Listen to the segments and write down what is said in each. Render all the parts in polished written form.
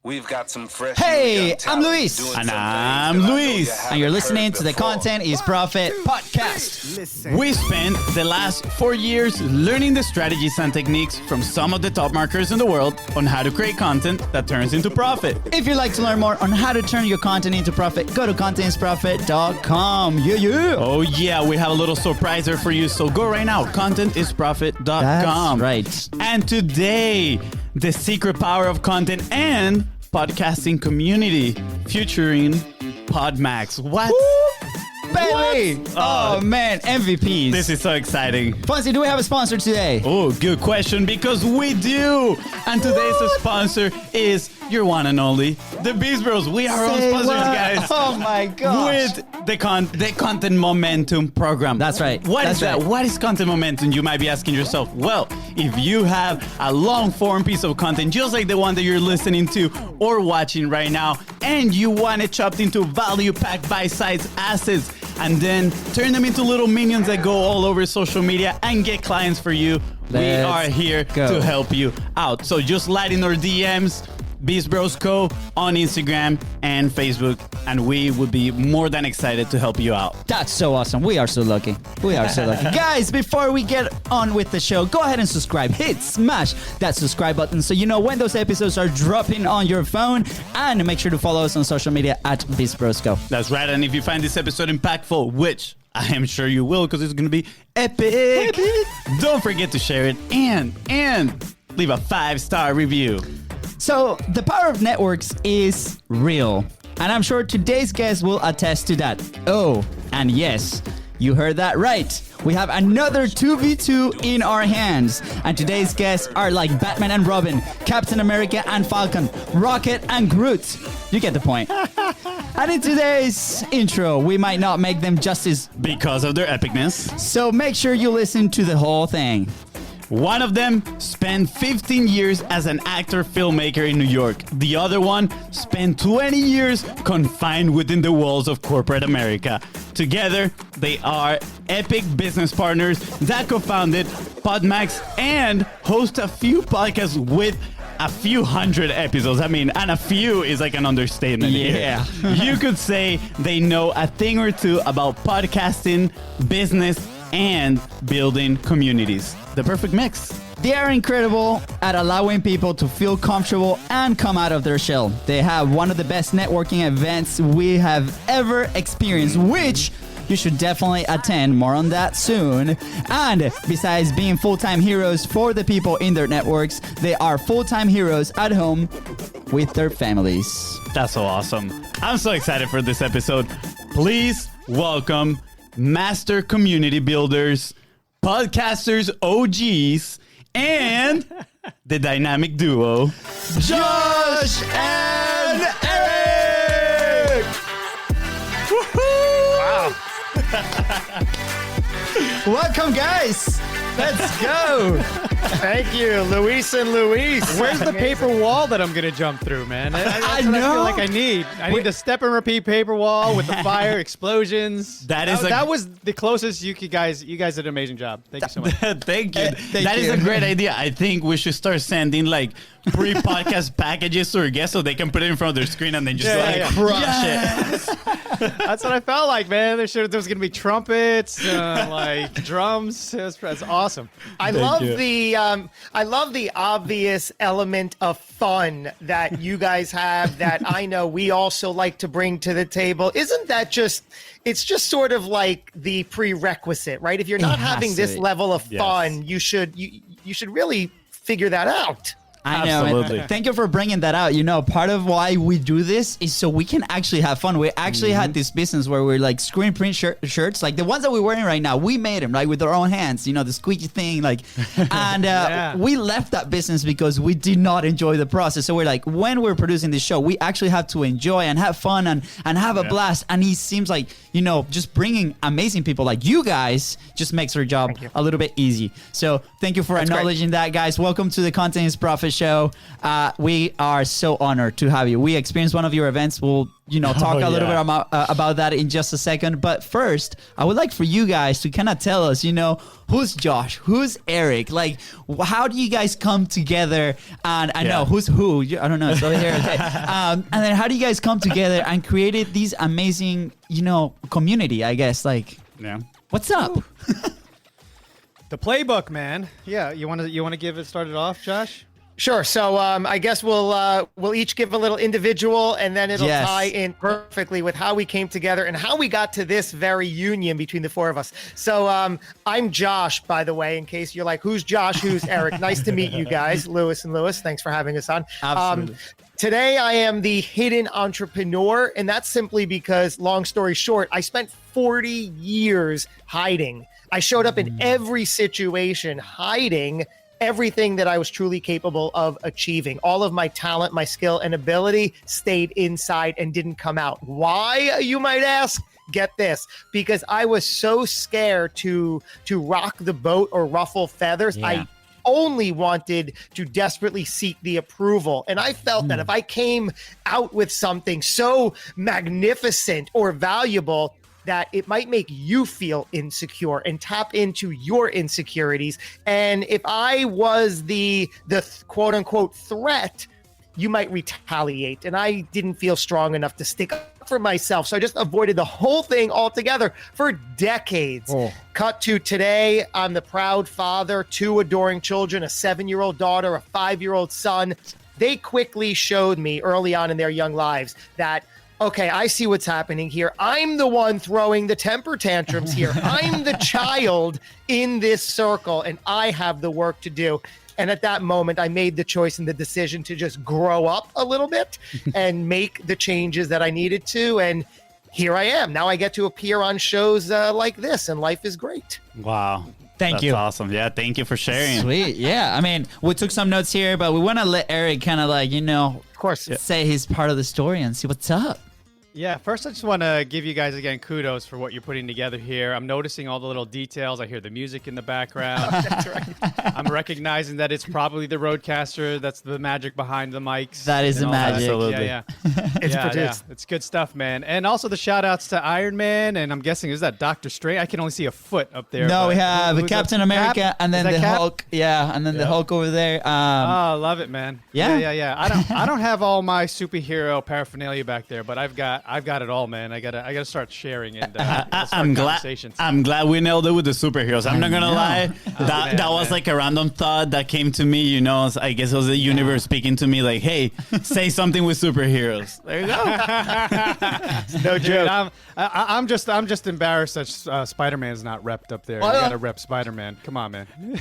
We've got some fresh. Hey, I'm Luis. And I'm Luis. And you're listening to the Content is Profit podcast. We spent the last 4 years learning the strategies and techniques from some of the top marketers in the world on how to create content that turns into profit. If you'd like to learn more on how to turn your content into profit, go to contentisprofit.com. Yeah. Oh yeah, we have a little surpriser for you, so go right now, contentisprofit.com. That's right. And today, the secret power of content and podcasting community featuring PodMax. What? Baby! Oh man, MVPs. This is so exciting. Fonzie, do we have a sponsor today? Oh, good question, because we do. And today's sponsor is your one and only, the Beast Bros. We are our own sponsors, guys. Oh my gosh. With the Content Momentum program. That's right. What is that? Right. What is Content Momentum? You might be asking yourself. Well, if you have a long form piece of content, just like the one that you're listening to or watching right now, and you want it chopped into value-packed bite-sized assets, and then turn them into little minions that go all over social media and get clients for you, we are here to help you out. So just slide in our DMs, Beast Bros Co. on Instagram and Facebook, and we would be more than excited to help you out. That's so awesome. We are so lucky. We are so lucky. Guys, before we get on with the show, go ahead and subscribe. Smash that subscribe button so you know when those episodes are dropping on your phone, and make sure to follow us on social media at Beast Bros Co. That's right, and if you find this episode impactful, which I am sure you will because it's going to be epic, don't forget to share it and leave a 5-star review. So, the power of networks is real, and I'm sure today's guest will attest to that. Oh, and yes, you heard that right. We have another 2v2 in our hands, and today's guests are like Batman and Robin, Captain America and Falcon, Rocket and Groot. You get the point. And in today's intro, we might not make them justice because of their epicness. So make sure you listen to the whole thing. One of them spent 15 years as an actor-filmmaker in New York. The other one spent 20 years confined within the walls of corporate America. Together, they are epic business partners that co-founded PodMax and host a few podcasts with a few hundred episodes. I mean, and a few is like an understatement. Yeah. You could say they know a thing or two about podcasting, business, and building communities. The perfect mix. They are incredible at allowing people to feel comfortable and come out of their shell. They have one of the best networking events we have ever experienced, which you should definitely attend. More on that soon. And besides being full-time heroes for the people in their networks, they are full-time heroes at home with their families. That's so awesome. I'm so excited for this episode. Please welcome master community builders, podcasters OGs, and the dynamic duo, Josh and Eric! Woohoo! Wow. Welcome, guys. Let's go. Thank you, Luis and Luis. Where's the paper wall that I'm going to jump through, man? That's I what know. I feel like I need. I need the step and repeat paper wall with the fire explosions. That was the closest you guys did an amazing job. Thank you so much. Thank you. Thank That is you. a great idea. I think we should start sending like pre-podcast packages to our guests so they can put it in front of their screen and then just crush it. That's what I felt like, man. There was going to be trumpets, like drums. That's awesome. I love the obvious element of fun that you guys have that I know we also like to bring to the table. Isn't that it's just sort of like the prerequisite, right? If you're not having this level of fun, you should really figure that out. I know. Absolutely. And thank you for bringing that out. You know, part of why we do this is so we can actually have fun. We actually had this business where we're like screen print shirts, like the ones that we're wearing right now. We made them, like with our own hands, you know, the squeaky thing, like, and we left that business because we did not enjoy the process. So we're like, when we're producing this show, we actually have to enjoy and have fun and have a blast. And it seems like, you know, just bringing amazing people like you guys just makes our job a little bit easy. So thank you for acknowledging that, guys. Welcome to the Content is Profit show. We are so honored to have you. We experienced one of your events. We'll talk a little bit about that in just a second. But first, I would like for you guys to kind of tell us, who's Josh, who's Eric, like how do you guys come together? And I know who's who. I don't know. It's over here. Okay. And then how do you guys come together and created these amazing, community? I guess what's up? The playbook, man. Yeah, you want to give it started off, Josh? Sure. So I guess we'll each give a little individual, and then it'll tie in perfectly with how we came together and how we got to this very union between the four of us. So I'm Josh, by the way, in case you're like, who's Josh? Who's Eric? Nice to meet you guys, Lewis and Lewis. Thanks for having us on. Absolutely. Today, I am the hidden entrepreneur, and that's simply because, long story short, I spent 40 years hiding. I showed up in every situation hiding everything that I was truly capable of achieving. All of my talent, my skill, and ability stayed inside and didn't come out. Why, you might ask? Get this, because I was so scared to rock the boat or ruffle feathers. I only wanted to desperately seek the approval. And I felt that if I came out with something so magnificent or valuable, that it might make you feel insecure and tap into your insecurities. And if I was the quote unquote threat, you might retaliate. And I didn't feel strong enough to stick up for myself. So I just avoided the whole thing altogether for decades. Cut to today, I'm the proud father, 2 adoring children, a 7-year-old daughter, a 5-year-old son. They quickly showed me early on in their young lives that, okay, I see what's happening here. I'm the one throwing the temper tantrums here. I'm the child in this circle, and I have the work to do. And at that moment, I made the choice and the decision to just grow up a little bit and make the changes that I needed to. And here I am. Now I get to appear on shows like this, and life is great. Wow. Thank you. That's awesome. Yeah, thank you for sharing. Sweet. Yeah, I mean, we took some notes here, but we want to let Eric kind of of course, say his part of the story and see what's up. Yeah, first I just want to give you guys again kudos for what you're putting together here. I'm noticing all the little details. I hear the music in the background. That's right. I'm recognizing that it's probably the Roadcaster. That's the magic behind the mics. That is the magic. Absolutely. Yeah. It's produced. It's good stuff, man. And also the shout outs to Iron Man, and I'm guessing, is that Doctor Strange? I can only see a foot up there. No, we have Captain America Cap? and then the Hulk. Yeah, and then the Hulk over there. Oh, love it, man. Yeah. I don't have all my superhero paraphernalia back there, but I've got it all, man. I gotta start sharing and I'm glad we nailed it with the superheroes. I'm not gonna lie. That was like a random thought that came to me. I guess it was the universe speaking to me, like, "Hey, say something with superheroes." There you go. No joke. I'm just embarrassed that Spider-Man's not repped up there. You gotta rep Spider-Man. Come on, man. Wait.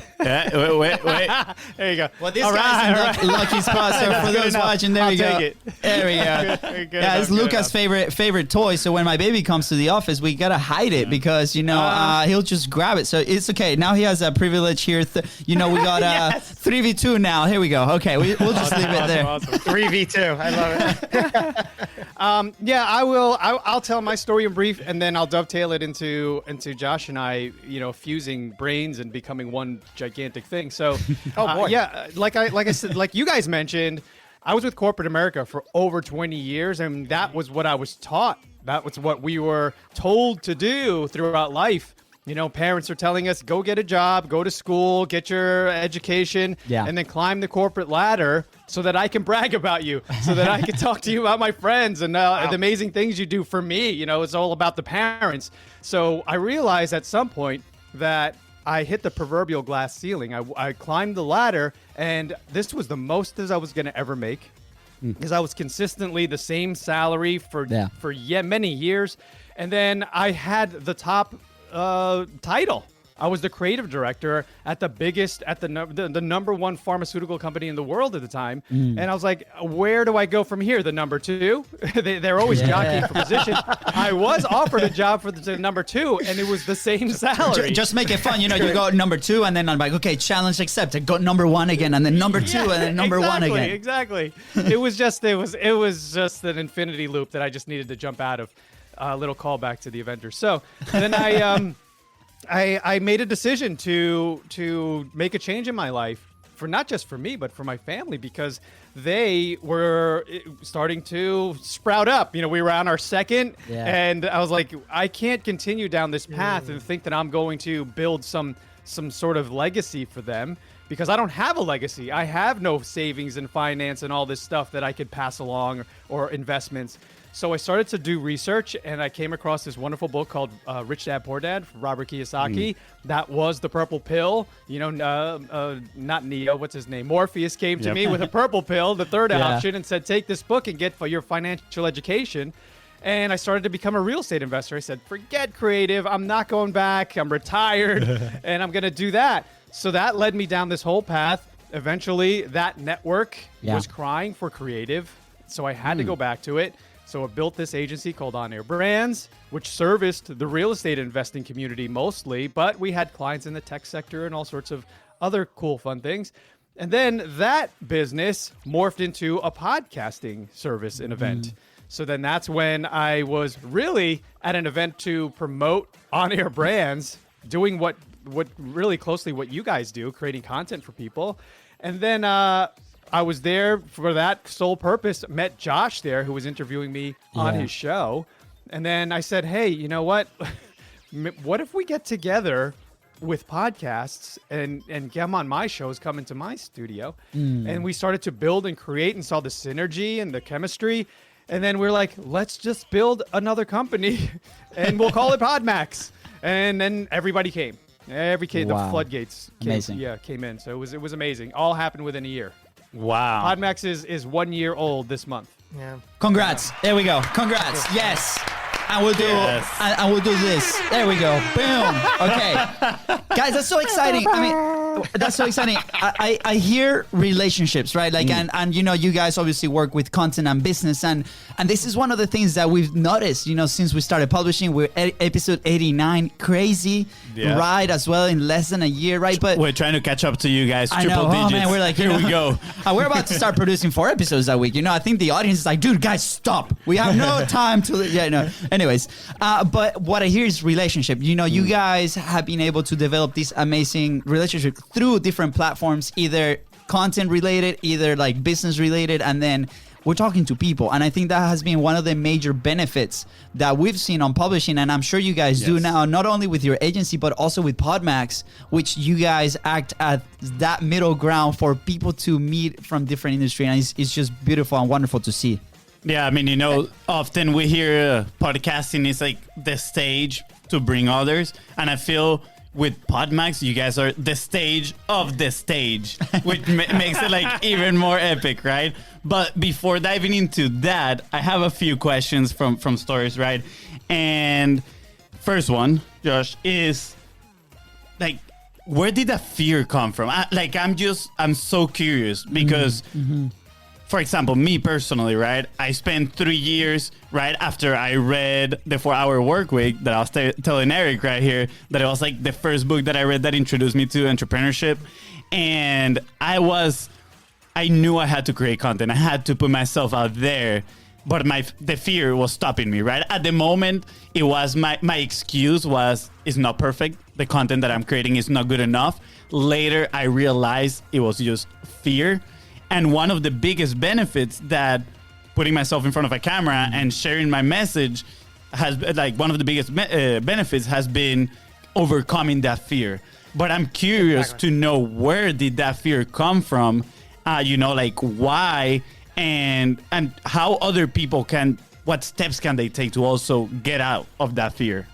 There you go. Well, this guy's in lucky spot. So for those watching, there we go. There we go. Yeah, it's Luca's favorite toy. So when my baby comes to the office, we gotta hide it because he'll just grab it. So it's okay. Now he has a privilege here. We got 3v2 now. Here we go. Okay, we'll just leave it there. Awesome. 3v2. I love it. I will. I'll tell my story in brief, and then I'll dovetail it into Josh and I, fusing brains and becoming one gigantic thing. So, like I said, like you guys mentioned, I was with corporate America for over 20 years, and that was what I was taught. That was what we were told to do throughout life. Parents are telling us, go get a job, go to school, get your education, and then climb the corporate ladder so that I can brag about you, so that I can talk to you about my friends and the amazing things you do for me. It's all about the parents. So I realized at some point that I hit the proverbial glass ceiling. I climbed the ladder, and this was the most as I was going to ever make, because I was consistently the same salary for many years. And then I had the top title. I was the creative director at the number one pharmaceutical company in the world at the time. And I was like, where do I go from here? The number 2? They're always jockeying for position. I was offered a job for the number 2, and it was the same salary. Just make it fun. You go number 2, and then I'm like, okay, challenge accepted. Go number 1 again, and then number 2, and then number 1 again. Exactly. It was just an infinity loop that I just needed to jump out of. A little callback to the Avengers. So then I made a decision to make a change in my life for not just for me, but for my family, because they were starting to sprout up. You know, we were on our second, and I was like, I can't continue down this path and think that I'm going to build some sort of legacy for them, because I don't have a legacy. I have no savings and finance and all this stuff that I could pass along, or investments. So I started to do research, and I came across this wonderful book called Rich Dad Poor Dad from Robert Kiyosaki. That was the purple pill. You know, not Neo, what's his name? Morpheus came to me with a purple pill, the third option, and said, take this book and get for your financial education. And I started to become a real estate investor. I said, forget creative. I'm not going back. I'm retired, and I'm going to do that. So that led me down this whole path. Eventually, that network was crying for creative, so I had to go back to it. So I built this agency called On Air Brands, which serviced the real estate investing community mostly, but we had clients in the tech sector and all sorts of other cool, fun things. And then that business morphed into a podcasting service and event. So then that's when I was really at an event to promote On Air Brands, doing what really closely what you guys do, creating content for people. And then I was there for that sole purpose, met Josh there, who was interviewing me on his show. And then I said, hey, you know what? What if we get together with podcasts and come on my shows, come into my studio? And we started to build and create and saw the synergy and the chemistry. And then we're like, let's just build another company and we'll call it PodMax. And then everybody came. The floodgates came in. So it was amazing. All happened within a year. Wow. PodMax is 1 year old this month. Yeah. Congrats. There we go. Congrats. Yes. And we'll do and we'll do this. There we go. Boom. Okay. Guys, that's so exciting. I mean, that's so exciting. I hear relationships, right? Like and you know, you guys obviously work with content and business, and this is one of the things that we've noticed, you know, since we started publishing. We're at episode 89. Crazy ride as well in less than a year, right? But we're trying to catch up to you guys. I know. Triple digits. Oh man, we're like, here we go. We're about to start producing 4 episodes that week. You know, I think the audience is like, dude, guys, stop. We have no time to Anyways, but what I hear is relationship. You know, you guys have been able to develop this amazing relationship through different platforms, either content related, either like business related, and then we're talking to people. And I think that has been one of the major benefits that we've seen on publishing, and I'm sure you guys do now, not only with your agency, but also with PodMax, which you guys act at that middle ground for people to meet from different industry. And it's just beautiful and wonderful to see. Yeah, I mean, you know, often we hear podcasting is like the stage to bring others. And I feel with PodMax, you guys are the stage of the stage, which makes it like even more epic, right? But before diving into that, I have a few questions from stories, right? And first one, Josh, is like, where did that fear come from? I'm so curious because... For example, me personally, right? I spent 3 years, right, after I read The 4-Hour Workweek that I was telling Eric right here, that it was like the first book that I read that introduced me to entrepreneurship. And I knew I had to create content. I had to put myself out there. But the fear was stopping me, right? At the moment, it was my excuse was, it's not perfect. The content that I'm creating is not good enough. Later, I realized it was just fear. And one of the biggest benefits that putting myself in front of a camera and sharing my message has, like, one of the biggest benefits has been overcoming that fear. But I'm curious to know, where did that fear come from? You know, like, why and how other people what steps can they take to also get out of that fear?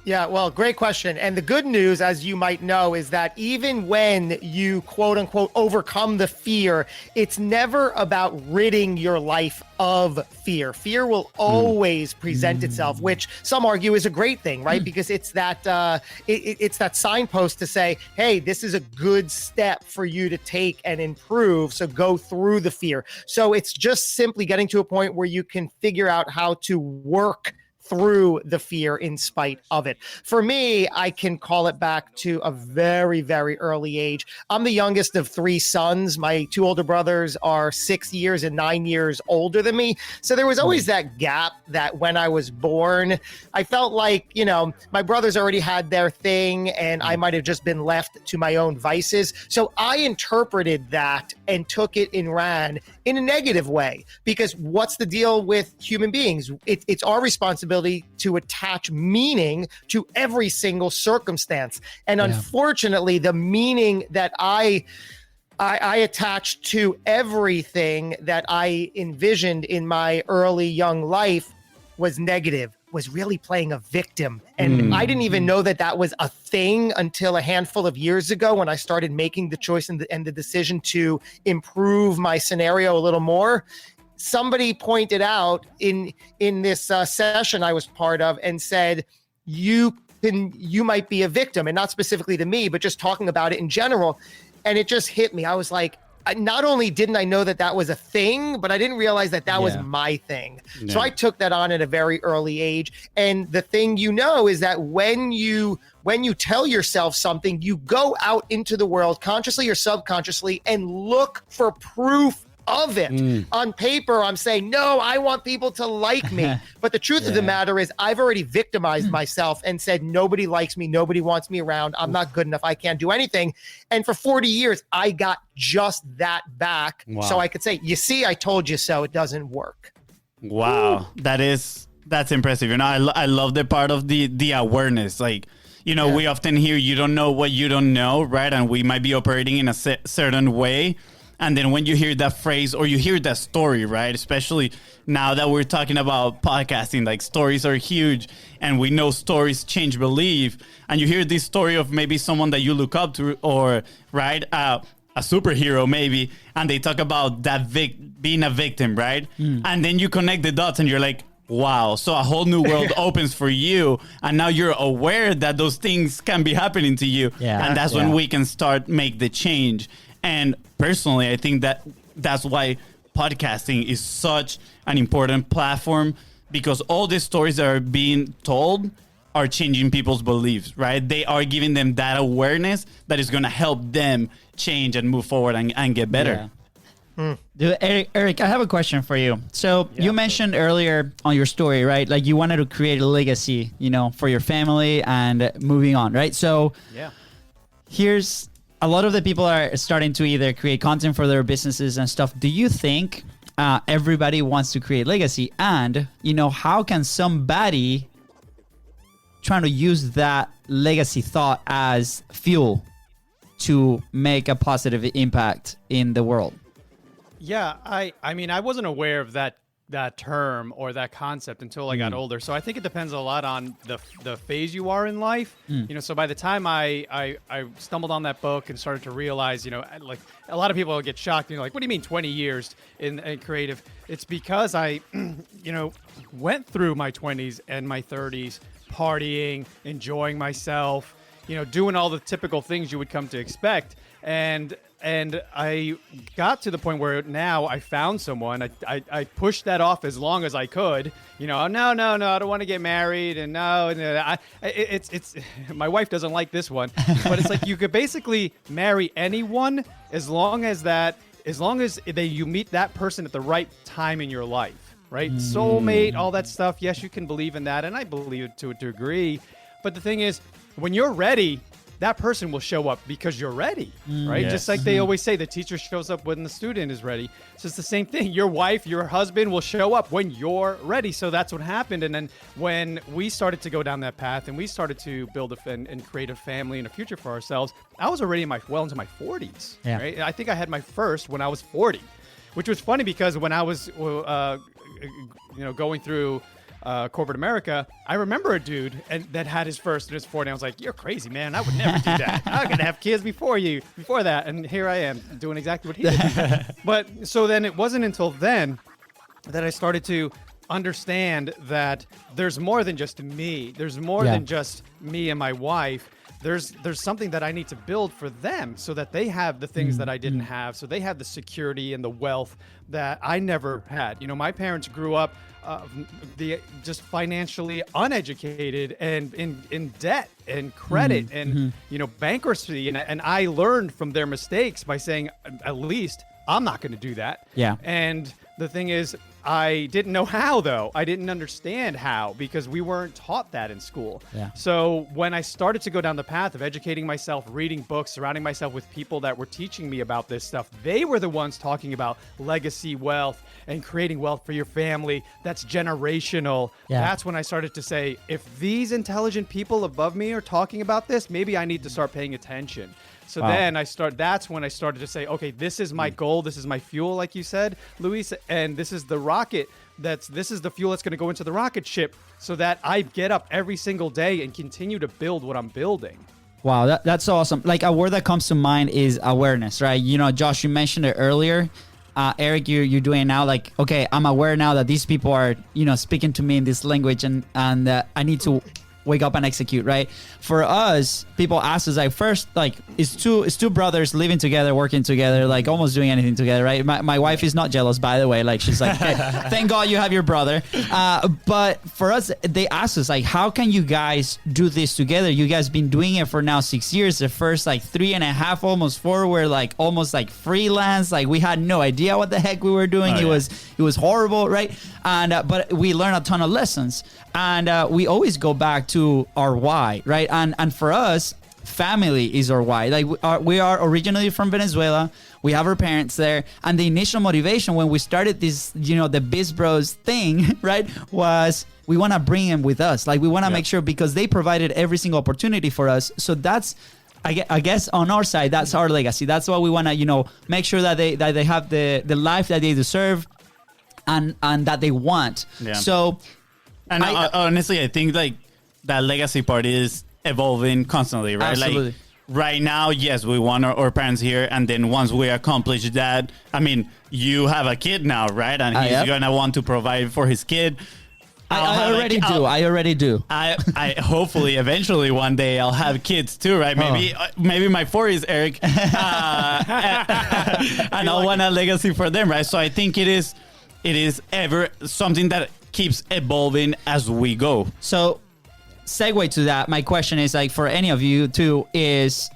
Yeah, well, great question. And the good news, as you might know, is that even when you quote unquote overcome the fear, it's never about ridding your life of fear. Fear will always present itself, which some argue is a great thing, right? Because it's that it's that signpost to say, hey, this is a good step for you to take and improve. So go through the fear. So it's just simply getting to a point where you can figure out how to work through the fear in spite of it. For me, I can call it back to a very, very early age. I'm the youngest of 3 sons. My 2 older brothers are 6 years and 9 years older than me. So there was always that gap that when I was born, I felt like, you know, my brothers already had their thing and I might have just been left to my own vices. So I interpreted that and took it and ran in a negative way, because what's the deal with human beings? It's our responsibility to attach meaning to every single circumstance. And unfortunately, the meaning that I attached to everything that I envisioned in my early young life was negative, was really playing a victim. And I didn't even know that that was a thing until a handful of years ago when I started making the choice and the decision to improve my scenario a little more. Somebody pointed out in this session I was part of and said, you might be a victim, and not specifically to me, but just talking about it in general. And it just hit me. I was like, not only didn't I know that that was a thing, but I didn't realize that that was my thing. So I took that on at a very early age. And the thing is that when you tell yourself something, you go out into the world consciously or subconsciously and look for proof of it. On paper, I'm saying, no, I want people to like me. But the truth of the matter is I've already victimized myself and said, nobody likes me. Nobody wants me around. I'm not good enough. I can't do anything. And for 40 years, I got just that back. Wow. So I could say, you see, I told you so. It doesn't work. Wow. That's impressive. You know, I love the part of the awareness. Like, you know, we often hear you don't know what you don't know, right? And we might be operating in a certain way. And then when you hear that phrase or you hear that story, right? Especially now that we're talking about podcasting, like stories are huge and we know stories change belief. And you hear this story of maybe someone that you look up to or, right, a superhero maybe, and they talk about that being a victim, right? And then you connect the dots and you're like, wow. So a whole new world opens for you. And now you're aware that those things can be happening to you. Yeah. And that's when we can start make the change. And personally, I think that's why podcasting is such an important platform, because all the stories that are being told are changing people's beliefs, right? They are giving them that awareness that is going to help them change and move forward and get better. Dude, Eric, I have a question for you. So you mentioned earlier on your story, right? Like you wanted to create a legacy, you know, for your family and moving on, right? So here's a lot of the people are starting to either create content for their businesses and stuff. Do you think everybody wants to create legacy? And, you know, how can somebody trying to use that legacy thought as fuel to make a positive impact in the world? Yeah, I mean, I wasn't aware of that term or that concept until I got older. So I think it depends a lot on the phase you are in life. You know, so by the time I stumbled on that book and started to realize, you know, like a lot of people get shocked, you know, like, what do you mean 20 years in creative? It's because I, you know, went through my 20s and my 30s partying, enjoying myself, you know, doing all the typical things you would come to expect. And I got to the point where now I found someone. I pushed that off as long as I could. You know, no, I don't want to get married, and it's my wife doesn't like this one, but it's like you could basically marry anyone as long as you meet that person at the right time in your life, right? Soulmate, all that stuff. Yes, you can believe in that, and I believe it to a degree. But the thing is, when you're ready, that person will show up because you're ready, right? Yes. Just like they always say, the teacher shows up when the student is ready. So it's the same thing. Your wife, your husband will show up when you're ready. So that's what happened. And then when we started to go down that path and we started to build and create a family and a future for ourselves, I was already well into my 40s. Yeah. Right? I think I had my first when I was 40, which was funny because when I was, going through corporate America, I remember a dude that had his first in his 40s. I was like, you're crazy, man. I would never do that. I'm going to have kids before that. And here I am doing exactly what he did. But so then it wasn't until then that I started to understand that there's more than just me. There's more than just me and my wife. there's something that I need to build for them so that they have the things that I didn't have, so they have the security and the wealth that I never had. You know, my parents grew up just financially uneducated and in debt and credit and you know, bankruptcy, and I learned from their mistakes by saying, at least I'm not going to do that. Yeah. And the thing is, I didn't know how, though. I didn't understand how, because we weren't taught that in school. Yeah. So when I started to go down the path of educating myself, reading books, surrounding myself with people that were teaching me about this stuff, they were the ones talking about legacy wealth and creating wealth for your family that's generational. Yeah. That's when I started to say, if these intelligent people above me are talking about this, maybe I need to start paying attention. So then that's when I started to say, okay, this is my goal. This is my fuel, like you said, Luis, and this is the rocket. This is the fuel that's going to go into the rocket ship so that I get up every single day and continue to build what I'm building. Wow, that's awesome. Like, a word that comes to mind is awareness, right? You know, Josh, you mentioned it earlier. Eric, you're doing it now. Like, okay, I'm aware now that these people are, you know, speaking to me in this language, and I need to wake up and execute, right? For us, people ask us, like, first, like, it's two brothers living together, working together, like almost doing anything together, right? My wife is not jealous, by the way. Like, she's like, hey, thank God you have your brother. But for us, they ask us, like, how can you guys do this together? You guys been doing it for now 6 years. The first like 3.5, almost 4, were like almost like freelance. Like, we had no idea what the heck we were doing. It was horrible, right? And but we learned a ton of lessons, and we always go back to our why, right? And for us, family is our why. Like, we are originally from Venezuela. We have our parents there, and the initial motivation when we started this, you know, the Biz Bros thing, right, was we want to bring them with us. Like, we want to make sure, because they provided every single opportunity for us. So that's, I guess, on our side, that's our legacy. That's what we want to, you know, make sure that they have the life that they deserve and that they want. Yeah. So, and honestly, I think like that legacy part is evolving constantly, right? Absolutely. Like, right now, yes, we want our parents here, and then once we accomplish that, I mean, you have a kid now, right? And he's gonna want to provide for his kid. I already do. I hopefully eventually one day I'll have kids too, right? Maybe my 40s, Eric, and I'll want a legacy for them, right? So I think it is ever something that keeps evolving as we go. So, segue to that, my question is, like, for any of you too, is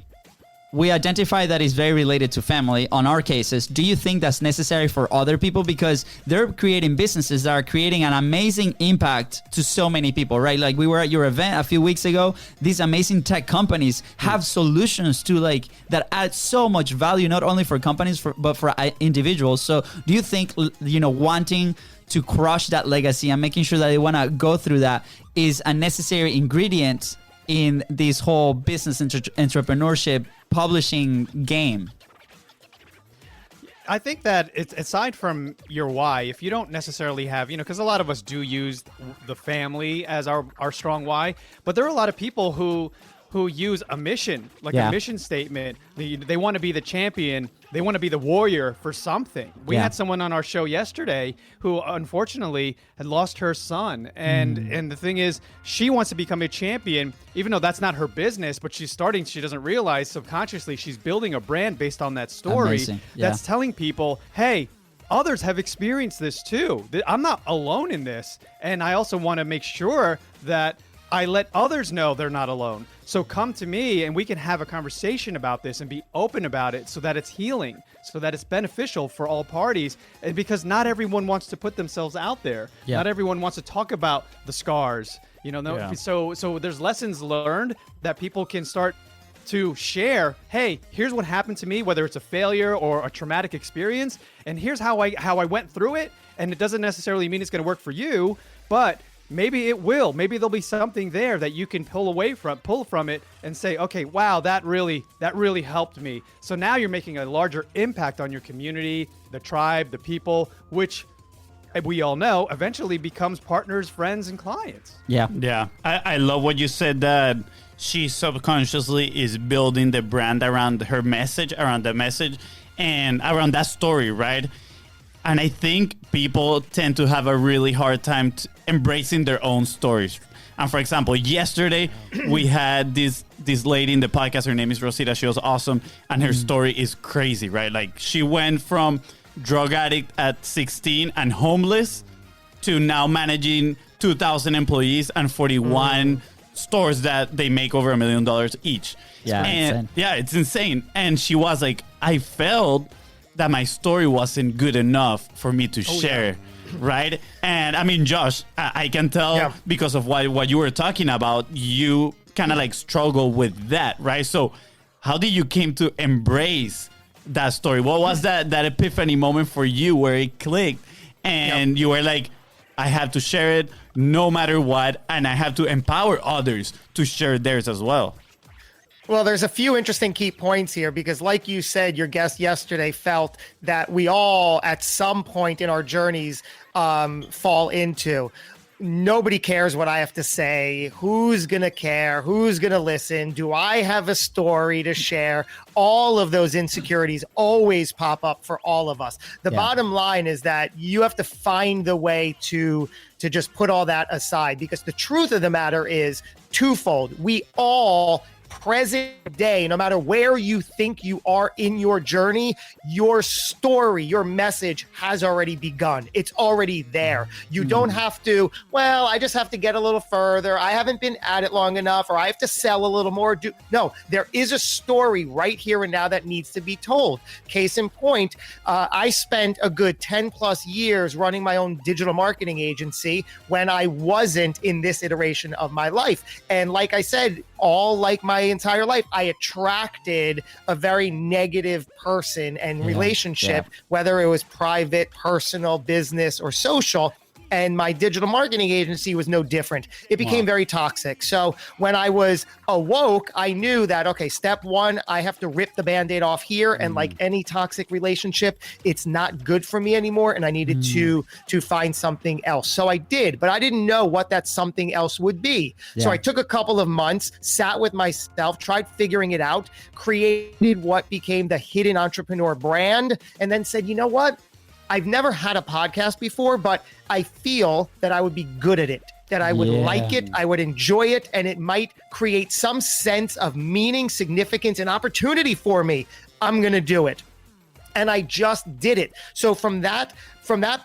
we identify that it's very related to family on our cases. Do you think that's necessary for other people? Because they're creating businesses that are creating an amazing impact to so many people, right? Like, we were at your event a few weeks ago. These amazing tech companies have solutions to, like, that add so much value, not only for companies, but for individuals. So do you think, you know, wanting to crush that legacy and making sure that they want to go through that is a necessary ingredient in this whole business entrepreneurship publishing game? I think that it's, aside from your why, if you don't necessarily have, you know, because a lot of us do use the family as our strong why, but there are a lot of people who use a mission, like a mission statement. They want to be the champion. They want to be the warrior for something. We had someone on our show yesterday who unfortunately had lost her son. And the thing is, she wants to become a champion, even though that's not her business, but she doesn't realize subconsciously she's building a brand based on that story. That's telling people, hey, others have experienced this too. I'm not alone in this. And I also want to make sure that I let others know they're not alone. So come to me and we can have a conversation about this and be open about it so that it's healing, so that it's beneficial for all parties. And because not everyone wants to put themselves out there. Yeah. Not everyone wants to talk about the scars. You know, so there's lessons learned that people can start to share. Hey, here's what happened to me, whether it's a failure or a traumatic experience, and here's how I went through it. And it doesn't necessarily mean it's going to work for you, but maybe it will. Maybe there'll be something there that you can pull from it and say, okay, wow, that really helped me. So now you're making a larger impact on your community, the tribe, the people, which we all know eventually becomes partners, friends, and clients. Yeah. I love what you said, that she subconsciously is building the brand around her message, around the message, and around that story, right? And I think people tend to have a really hard time embracing their own stories. And for example, yesterday we had this lady in the podcast. Her name is Rosita. She was awesome. And her story is crazy, right? Like she went from drug addict at 16 and homeless to now managing 2,000 employees and 41 stores that they make over $1 million each. Yeah, and it's insane. And she was like, I felt that my story wasn't good enough for me to share. Right. And I mean, Josh, I can tell because of what you were talking about, you kind of like struggle with that. Right. So how did you came to embrace that story? What was that epiphany moment for you where it clicked and you were like, I have to share it no matter what, and I have to empower others to share theirs as well? Well, there's a few interesting key points here because like you said, your guest yesterday felt that we all at some point in our journeys fall into. Nobody cares what I have to say. Who's going to care? Who's going to listen? Do I have a story to share? All of those insecurities always pop up for all of us. The bottom line is that you have to find the way to just put all that aside, because the truth of the matter is twofold. We all present day, no matter where you think you are in your journey, your story, your message has already begun. It's already there. You don't have to, well, I just have to get a little further. I haven't been at it long enough, or I have to sell a little more. No, there is a story right here and now that needs to be told. Case in point, I spent a good 10 plus years running my own digital marketing agency when I wasn't in this iteration of my life. And like I said, all like my entire life, I attracted a very negative person and relationship, whether it was private, personal, business, or social. And my digital marketing agency was no different. It became very toxic. So when I was awoke, I knew that, okay, step one, I have to rip the Band-Aid off here. And like any toxic relationship, it's not good for me anymore. And I needed to find something else. So I did, but I didn't know what that something else would be. So I took a couple of months, sat with myself, tried figuring it out, created what became the Hidden Entrepreneur brand, and then said, you know what? I've never had a podcast before, but I feel that I would be good at it, that I would like it, I would enjoy it, and it might create some sense of meaning, significance, and opportunity for me. I'm going to do it. And I just did it. So from that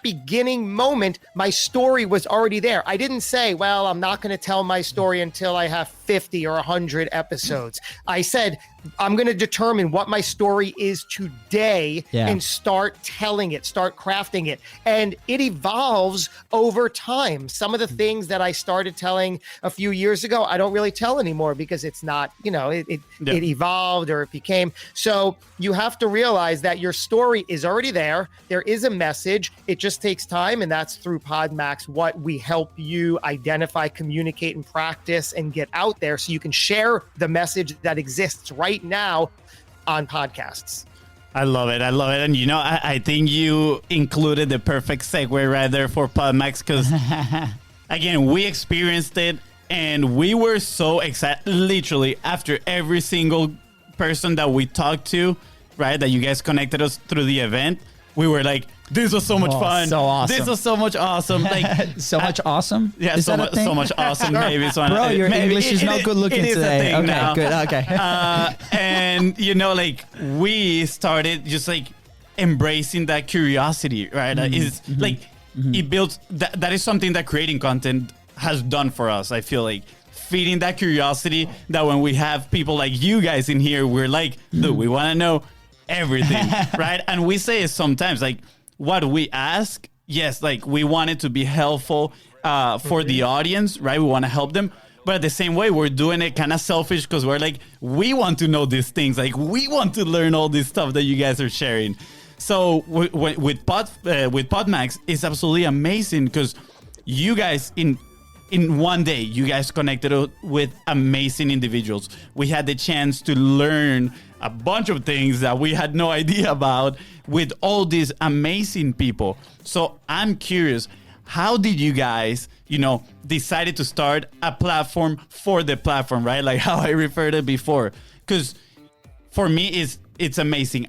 beginning moment, my story was already there. I didn't say, well, I'm not going to tell my story until I have 50 or 100 episodes. I said, I'm going to determine what my story is today and start telling it, start crafting it. And it evolves over time. Some of the things that I started telling a few years ago, I don't really tell anymore because it's not, it evolved or it became. So you have to realize that your story is already there. There is a message. It just takes time. And that's through PodMax, what we help you identify, communicate, and practice and get out there so you can share the message that exists right now on podcasts. I love it. And I think you included the perfect segue right there for PodMax because, again, we experienced it and we were so excited. Literally, after every single person that we talked to, right, that you guys connected us through the event, we were like, this was so much fun. So awesome. This was so much awesome. Like so much awesome? Yeah, is so much awesome. Maybe it's one. Bro, your English is not good looking today. Okay, now. good. Okay. And like we started just like embracing that curiosity, right? It builds that is something that creating content has done for us. I feel like feeding that curiosity that when we have people like you guys in here, we're like, look, we want to know everything, right? And we say it sometimes, like what we ask, yes, like we want it to be helpful for the audience, right? We want to help them. But at the same way, we're doing it kind of selfish because we're like, we want to know these things. Like we want to learn all this stuff that you guys are sharing. So with PodMax, it's absolutely amazing because you guys in one day, you guys connected with amazing individuals. We had the chance to learn a bunch of things that we had no idea about with all these amazing people. So I'm curious, how did you guys, decided to start a platform for the platform, right? Like how I referred it before. Because for me, it's amazing.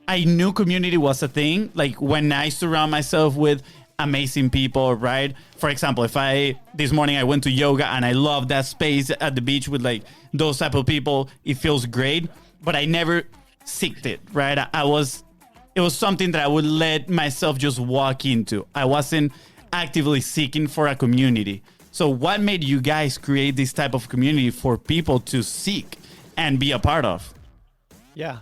I knew community was a thing. Like when I surround myself with amazing people, right? For example, this morning I went to yoga and I love that space at the beach with like those type of people. It feels great, but I never seeked it, right? It was something that I would let myself just walk into. I wasn't actively seeking for a community. So what made you guys create this type of community for people to seek and be a part of? Yeah,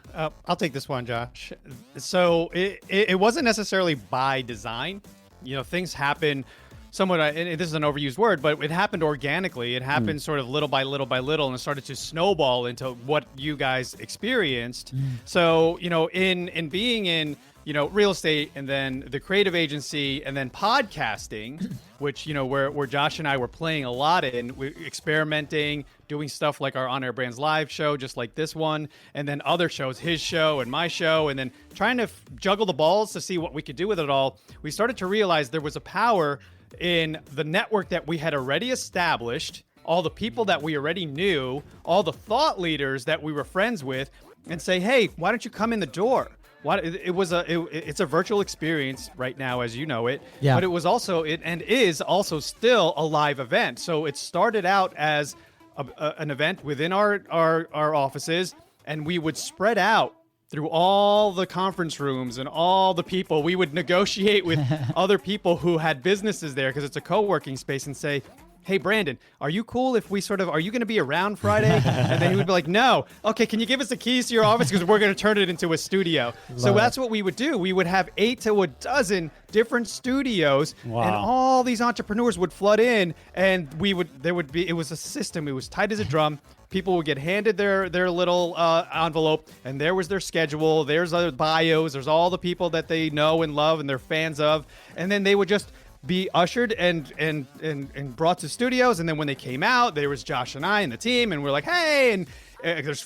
I'll take this one, Josh. So it wasn't necessarily by design. You know, things happen somewhat, and this is an overused word, but it happened organically. It happened sort of little by little by little, and it started to snowball into what you guys experienced. So, you know, in being in, you know, real estate and then the creative agency and then podcasting, which, you know, where Josh and I were playing a lot in, we experimenting, doing stuff like our On Air Brands Live show, just like this one, and then other shows, his show and my show, and then trying to juggle the balls to see what we could do with it all. We started to realize there was a power in the network that we had already established, all the people that we already knew, all the thought leaders that we were friends with, and say, hey, why don't you come in the door? It's a virtual experience right now, as you know it. Yeah. But it was also is also still a live event. So it started out as an event within our offices, and we would spread out through all the conference rooms and all the people. We would negotiate with other people who had businesses there, because it's a co-working space, and say, hey, Brandon, are you cool if we are you going to be around Friday? And then he would be like, no. Okay, can you give us the keys to your office? Because we're going to turn it into a studio. So that's what we would do. We would have 8 to a dozen different studios, and all these entrepreneurs would flood in, and it was a system. It was tight as a drum. People would get handed their little envelope, and there was their schedule. There's other bios. There's all the people that they know and love and they're fans of. And then they would just be ushered and brought to studios. And then when they came out, there was Josh and I and the team, and we're like, hey, and there's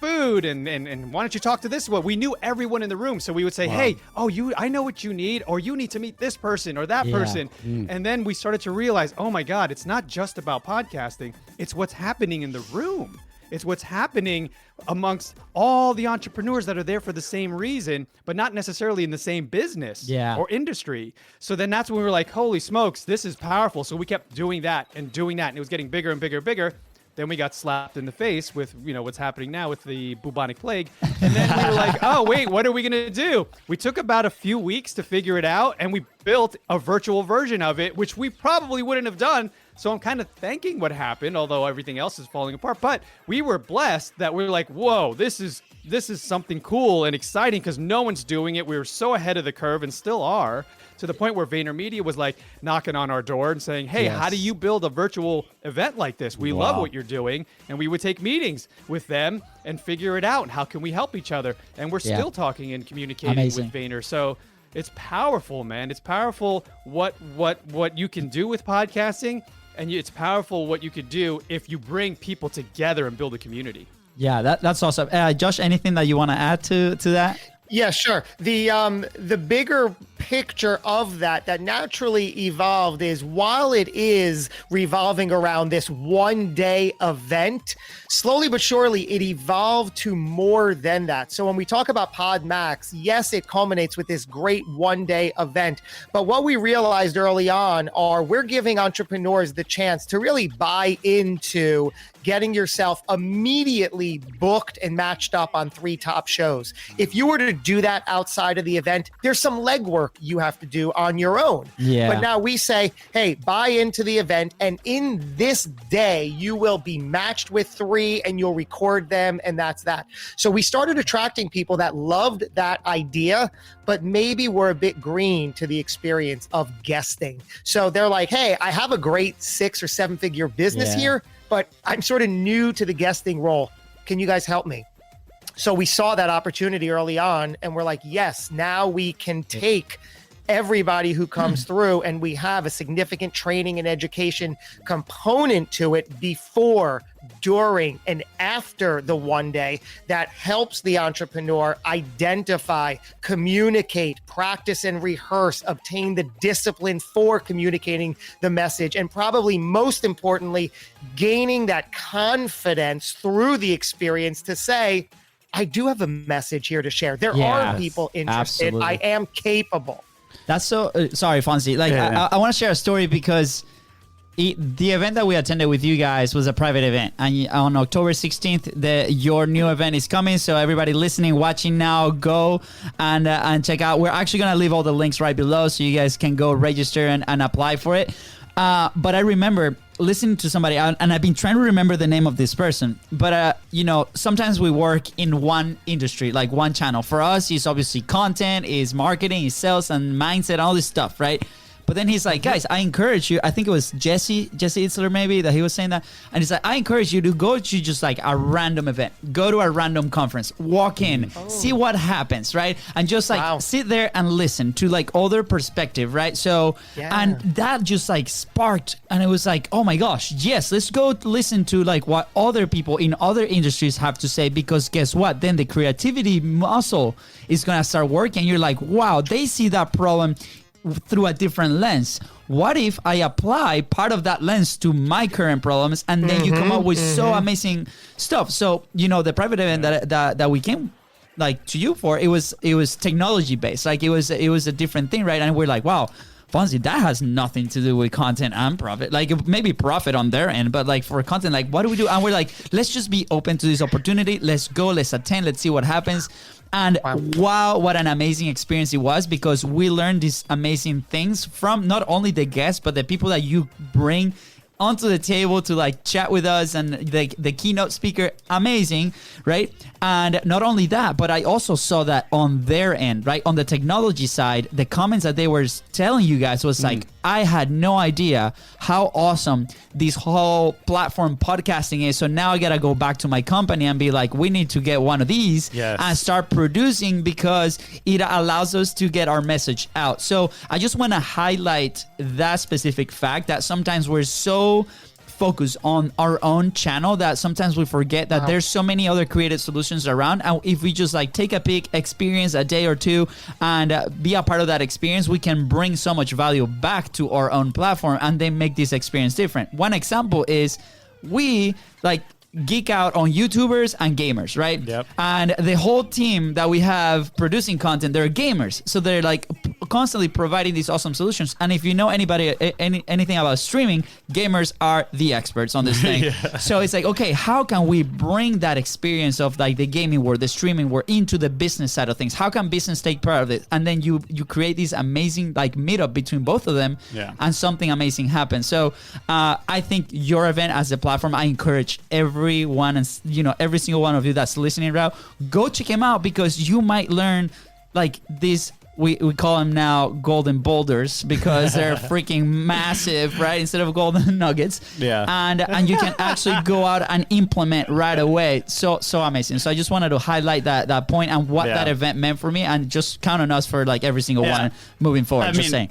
food, and why don't you talk to this one? We knew everyone in the room, so we would say, hey, I know what you need, or you need to meet this person or that person. And then we started to realize, oh my God, it's not just about podcasting. It's what's happening in the room. It's what's happening amongst all the entrepreneurs that are there for the same reason, but not necessarily in the same business or industry. So then that's when we were like, holy smokes, this is powerful. So we kept doing that, and it was getting bigger and bigger and bigger. Then we got slapped in the face with, you know, what's happening now with the bubonic plague. And then we were like, oh, wait, what are we going to do? We took about a few weeks to figure it out, and we built a virtual version of it, which we probably wouldn't have done. So I'm kind of thanking what happened, although everything else is falling apart. But we were blessed that we were like, whoa, this is something cool and exciting, because no one's doing it. We were so ahead of the curve, and still are, to the point where VaynerMedia was like knocking on our door and saying, hey, how do you build a virtual event like this? We love what you're doing. And we would take meetings with them and figure it out. How can we help each other? And we're still talking and communicating with Vayner. So it's powerful, man. It's powerful what you can do with podcasting. And it's powerful what you could do if you bring people together and build a community. Yeah, that's awesome. Josh, anything that you want to add to that? Yeah, sure. The bigger picture of that naturally evolved is, while it is revolving around this one-day event, slowly but surely it evolved to more than that. So when we talk about PodMax, yes, it culminates with this great one-day event. But what we realized early on we're giving entrepreneurs the chance to really buy into getting yourself immediately booked and matched up on 3 top shows. If you were to do that outside of the event, there's some legwork you have to do on your own. Yeah. But now we say, hey, buy into the event, and in this day, you will be matched with 3 and you'll record them, and that's that. So we started attracting people that loved that idea, but maybe were a bit green to the experience of guesting. So they're like, hey, I have a great 6 or 7 figure business here, but I'm sort of new to the guesting role. Can you guys help me? So we saw that opportunity early on, and we're like, yes, now we can take everybody who comes through, and we have a significant training and education component to it before, during, and after the one day that helps the entrepreneur identify, communicate, practice and rehearse, obtain the discipline for communicating the message, and probably most importantly, gaining that confidence through the experience to say, I do have a message here to share. There Yes, are people interested. absolutely. I am capable. That's so sorry, Fonzie. Like I want to share a story because the event that we attended with you guys was a private event, and on October 16th, your new event is coming. So everybody listening, watching now, go and check out. We're actually gonna leave all the links right below, so you guys can go register and apply for it. But I remember listening to somebody, and I've been trying to remember the name of this person. But sometimes we work in one industry, like one channel. For us, it's obviously content, is marketing, is sales, and mindset, all this stuff, right? But then he's like, guys, I encourage you. I think it was Jesse Itzler maybe that he was saying that. And he's like, I encourage you to go to just like a random event. Go to a random conference. Walk in. See what happens, right? And just like sit there and listen to like other perspective, right? So, and that just like sparked. And it was like, oh my gosh, yes, let's go listen to like what other people in other industries have to say. Because guess what? Then the creativity muscle is going to start working. You're like, wow, they see that problem through a different lens. What if I apply part of that lens to my current problems, and then you come up with so amazing stuff? So the private event that we came like to you for, it was technology based. Like it was a different thing, right? And we're like, wow, Fonzie, that has nothing to do with content and profit. Like maybe profit on their end, but like for content, like what do we do? And we're like, let's just be open to this opportunity. Let's go, let's attend, let's see what happens. And wow, what an amazing experience it was, because we learned these amazing things from not only the guests, but the people that you bring onto the table to like chat with us, and the keynote speaker, amazing, right? And not only that, but I also saw that on their end, right? On the technology side, the comments that they were telling you guys was like, I had no idea how awesome this whole platform podcasting is. So now I got to go back to my company and be like, we need to get one of these and start producing, because it allows us to get our message out. So I just want to highlight that specific fact, that sometimes we're so focused on our own channel that sometimes we forget that there's so many other creative solutions around. And if we just like take a peek, experience a day or two, and be a part of that experience, we can bring so much value back to our own platform and then make this experience different. One example is we like geek out on YouTubers and gamers, right? Yep. And the whole team that we have producing content, they're gamers. So they're like constantly providing these awesome solutions. And if you know anything about streaming, gamers are the experts on this thing. So it's like, okay, how can we bring that experience of like the gaming world, the streaming world, into the business side of things? How can business take part of it? And then you create this amazing like meetup between both of them, and something amazing happens. So I think your event as a platform, I encourage everyone, and every single one of you that's listening right now, go check him out, because you might learn like this. We call them now golden boulders, because they're freaking massive, right? Instead of golden nuggets. And you can actually go out and implement right away. So amazing. So I just wanted to highlight that point and what that event meant for me, and just count on us for like every single one moving forward. Saying.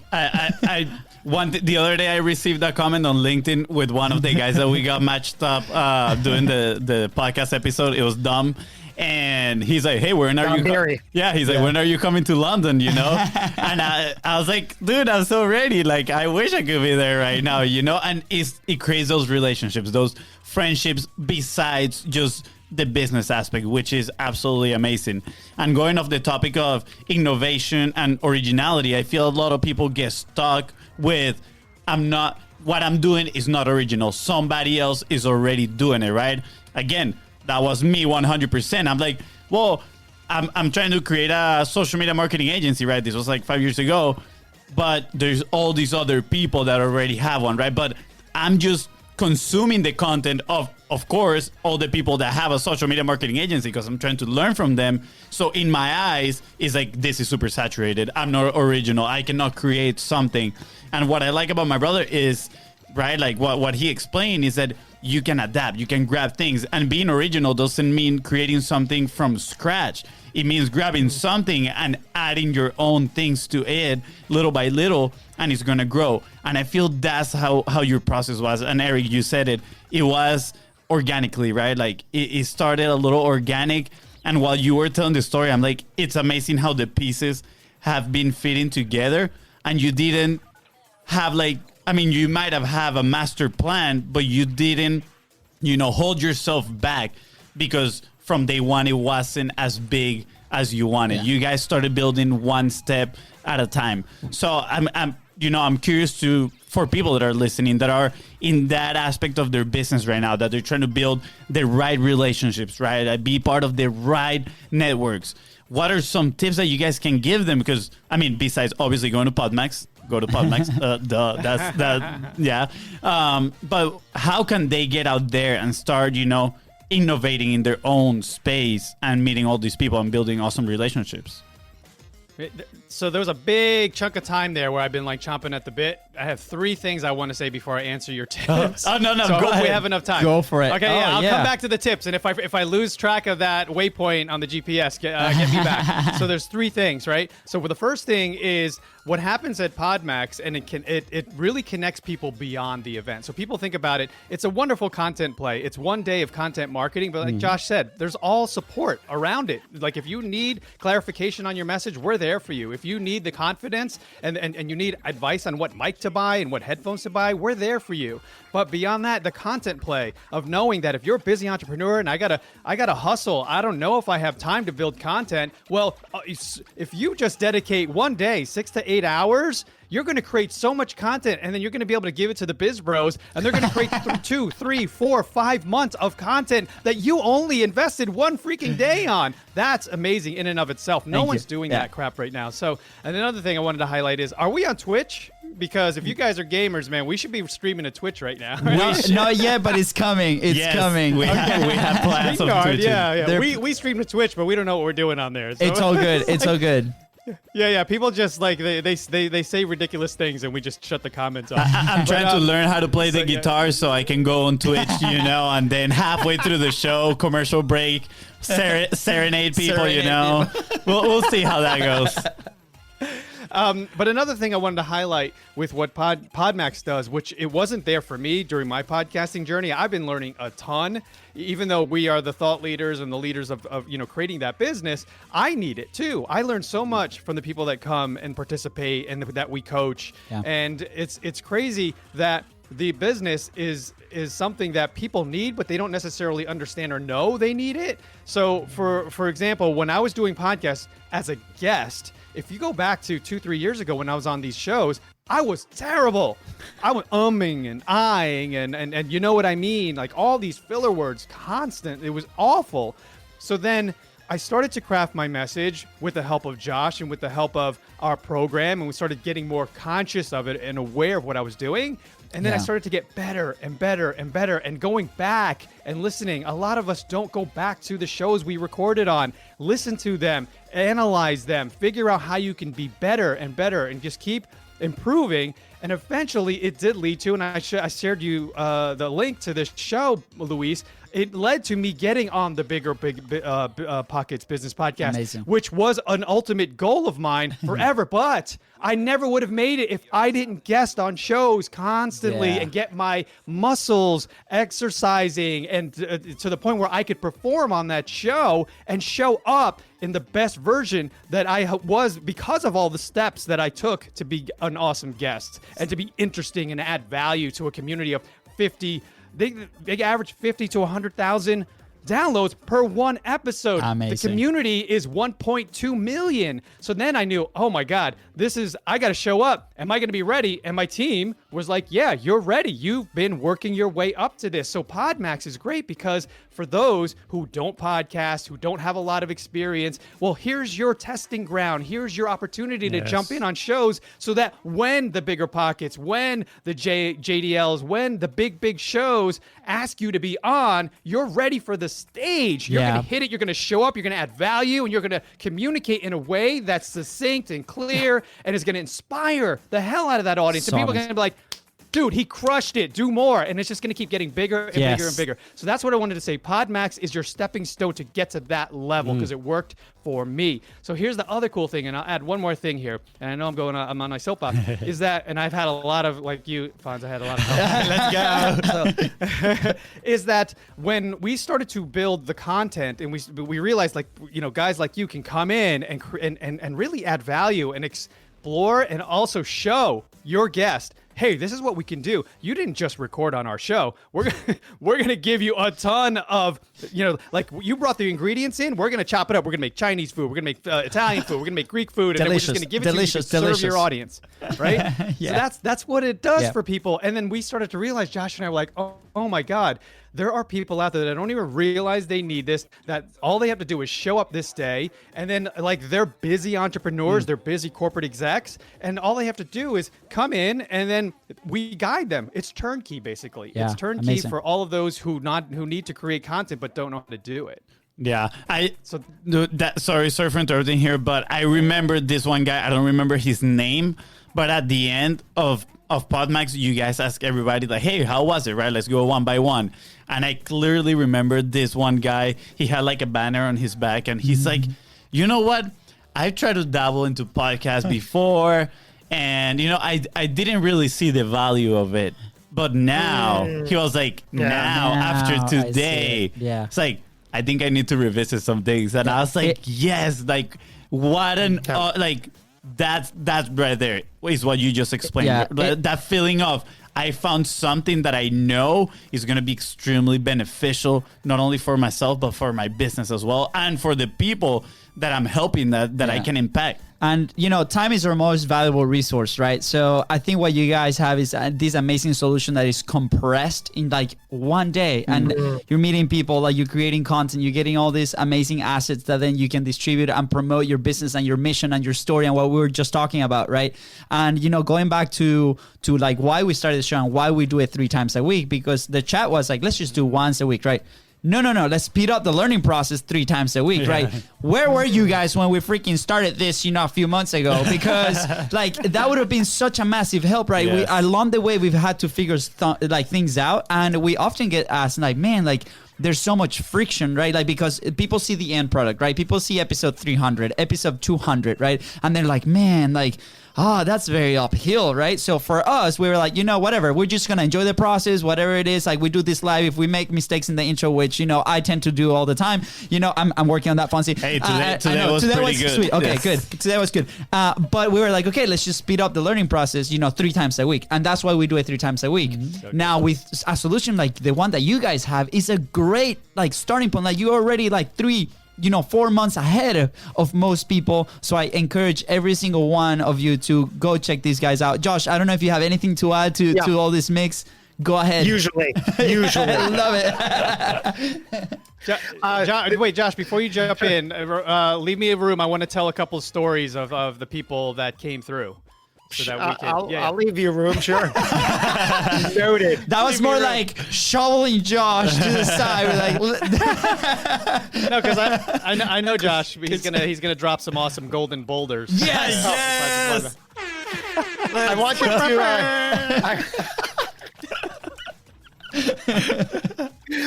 The other day I received a comment on LinkedIn with one of the guys that we got matched up doing the podcast episode. It was Dom. And he's like, hey, when are you? He's like, when are you coming to London? And I was like, dude, I'm so ready. Like, I wish I could be there right now, And it creates those relationships, those friendships, besides just the business aspect, which is absolutely amazing. And going off the topic of innovation and originality, I feel a lot of people get stuck with, what I'm doing is not original. Somebody else is already doing it, right? Again, that was me 100%. I'm like, well, I'm trying to create a social media marketing agency, right? This was like 5 years ago, but there's all these other people that already have one, right? But I'm just consuming the content of course, all the people that have a social media marketing agency, because I'm trying to learn from them. So in my eyes, it's like, this is super saturated. I'm not original. I cannot create something. And what I like about my brother is, right, like what he explained is that you can adapt, you can grab things. And being original doesn't mean creating something from scratch. It means grabbing something and adding your own things to it little by little, and it's going to grow. And I feel that's how your process was. And Eric, you said it was organically, right? Like it started a little organic. And while you were telling the story, I'm like, it's amazing how the pieces have been fitting together. And you didn't have you might have a master plan, but you didn't, hold yourself back, because from day one it wasn't as big as you wanted. Yeah. You guys started building one step at a time. So I'm curious for people that are listening that are in that aspect of their business right now, that they're trying to build the right relationships, right? Be part of the right networks. What are some tips that you guys can give them? Because besides obviously going to PodMax, go to PodMax. That's that. Yeah. But how can they get out there and start, innovating in their own space and meeting all these people and building awesome relationships? So there was a big chunk of time there where I've been like chomping at the bit. I have 3 things I want to say before I answer your tips. No, so go ahead. We have enough time. Go for it. Okay, I'll come back to the tips, and if I lose track of that waypoint on the GPS, get me back. So there's 3 things, right? So the first thing is what happens at PodMax, and it really connects people beyond the event. So people think about it. It's a wonderful content play. It's one day of content marketing, but like Josh said, there's all support around it. Like if you need clarification on your message, we're there for you. If you need the confidence and you need advice on what mic to buy and what headphones to buy, we're there for you. But beyond that, the content play of knowing that if you're a busy entrepreneur and I gotta hustle, I don't know if I have time to build content. Well, if you just dedicate one day, 6 to 8 hours, you're going to create so much content, and then you're going to be able to give it to the biz bros, and they're going to create 2, 3, 4, 5 months of content that you only invested one freaking day on. That's amazing in and of itself. No one's doing that crap right now. So, and another thing I wanted to highlight is, are we on Twitch? Because if you guys are gamers, man, we should be streaming to Twitch right now. Not yet, but it's coming. It's coming. We have plans on Twitch. Yeah. We stream to Twitch, but we don't know what we're doing on there. So. It's all good. It's all good. Yeah. People just like they say ridiculous things, and we just shut the comments off. I'm trying to learn how to play the guitar so I can go on Twitch, and then halfway through the show, commercial break, serenade people. We'll see how that goes. But another thing I wanted to highlight with what PodMax does, which it wasn't there for me during my podcasting journey. I've been learning a ton, even though we are the thought leaders and the leaders of creating that business. I need it too. I learned so much from the people that come and participate and that we coach. Yeah. And it's crazy that the business is something that people need, but they don't necessarily understand or know they need it. So for example, when I was doing podcasts as a guest, if you go back to 2-3 years ago when I was on these shows, I was terrible. I was umming and eyeing and you know what I mean? Like all these filler words constant. It was awful. So then I started to craft my message with the help of Josh and with the help of our program, and we started getting more conscious of it and aware of what I was doing. And then I started to get better and better and better, and going back and listening. A lot of us don't go back to the shows we recorded on. Listen to them, analyze them, figure out how you can be better and better, and just keep improving. And eventually it did lead to, and I shared you the link to this show, Luis. It led to me getting on the Big Pockets Business Podcast, Amazing. Which was an ultimate goal of mine forever. But I never would have made it if I didn't guest on shows constantly and get my muscles exercising and to the point where I could perform on that show and show up in the best version that I was because of all the steps that I took to be an awesome guest and to be interesting and add value to a community of 50. They average 50 to 100,000 downloads per one episode. Amazing. The community is 1.2 million. So then I knew, oh my God, I got to show up. Am I going to be ready? And my team was like, yeah, you're ready. You've been working your way up to this. So PodMax is great because for those who don't podcast, who don't have a lot of experience, well, here's your testing ground. Here's your opportunity to jump in on shows so that when the Bigger Pockets, when the JDLs, when the big shows ask you to be on, you're ready for the stage. You're going to hit it. You're going to show up. You're going to add value, and you're going to communicate in a way that's succinct and clear and is going to inspire the hell out of that audience. And people are going to be like, dude, he crushed it. Do more. And it's just going to keep getting bigger and bigger and bigger. So that's what I wanted to say. PodMax is your stepping stone to get to that level because it worked for me. So here's the other cool thing, and I'll add one more thing here. And I know I'm on my soapbox, is that, and I've had a lot of, like you, Fonz, I had a lot of Let's go. Is that when we started to build the content and we realized, like, guys like you can come in and really add value and explore and also show your guest hey, this is what we can do. You didn't just record on our show. We're going to give you a ton of, like you brought the ingredients in. We're going to chop it up. We're going to make Chinese food. We're going to make Italian food. We're going to make Greek food. And then we're just going to give it to you to serve your audience. Right? So that's what it does for people. And then we started to realize, Josh and I were like, oh my God, there are people out there that don't even realize they need this, that all they have to do is show up this day. And then like they're busy entrepreneurs, they're busy corporate execs. And all they have to do is come in and then we guide them. It's turnkey, basically. Yeah, it's turnkey amazing. for all of those who need to create content but don't know how to do it. Yeah, sorry for interrupting here, but I remember this one guy. I don't remember his name, but at the end of PodMax, you guys ask everybody like, "Hey, how was it?" Right? Let's go one by one. And I clearly remember this one guy. He had like a banner on his back, and he's like, "You know what? I tried to dabble into podcasts before, and I didn't really see the value of it, but now," he was like, "Now after today, it's like." I think I need to revisit some things. And I was like, yes, like what that's right there is what you just explained. Yeah, that feeling of I found something that I know is going to be extremely beneficial, not only for myself, but for my business as well. And for the people that I'm helping that I can impact. And, time is our most valuable resource, right? So I think what you guys have is this amazing solution that is compressed in like one day. And you're meeting people, like you're creating content, you're getting all these amazing assets that then you can distribute and promote your business and your mission and your story and what we were just talking about, right? And, going back to like why we started the show and why we do it 3 times a week, because the chat was like, let's just do once a week, right? No. Let's speed up the learning process 3 times a week, right? Where were you guys when we freaking started this, a few months ago? Because like that would have been such a massive help, right? Yes. Along the way, we've had to figure things out, and we often get asked like, man, like there's so much friction, right? Like because people see the end product, right? People see episode 300, episode 200, right? And they're like, man, like, that's very uphill, right? So for us, we were like, whatever. We're just going to enjoy the process, whatever it is. Like we do this live. If we make mistakes in the intro, which, I tend to do all the time, I'm working on that, Fonzie. Hey, today was pretty good. Sweet. Okay, yes. good. Today was good. But we were like, okay, let's just speed up the learning process, 3 times a week. And that's why we do it 3 times a week. Mm-hmm. Now with a solution like the one that you guys have is a great like starting point. Like you're already like 4 months ahead of most people. So I encourage every single one of you to go check these guys out. Josh, I don't know if you have anything to add to all this mix. Go ahead. Usually. Love it. Wait, Josh, before you jump in, leave me a room. I want to tell a couple of stories of the people that came through. So that we can, I'll leave you room, sure. Noted. That was more like shoveling Josh to the side. We're like, no, because I know Josh. He's gonna drop some awesome golden boulders. Yes. I want you to.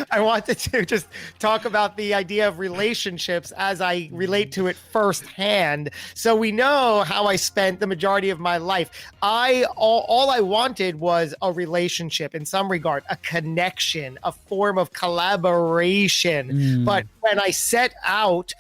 I wanted to just talk about the idea of relationships as I relate to it firsthand. So we know how I spent the majority of my life. All I wanted was a relationship in some regard, a connection, a form of collaboration. But when I set out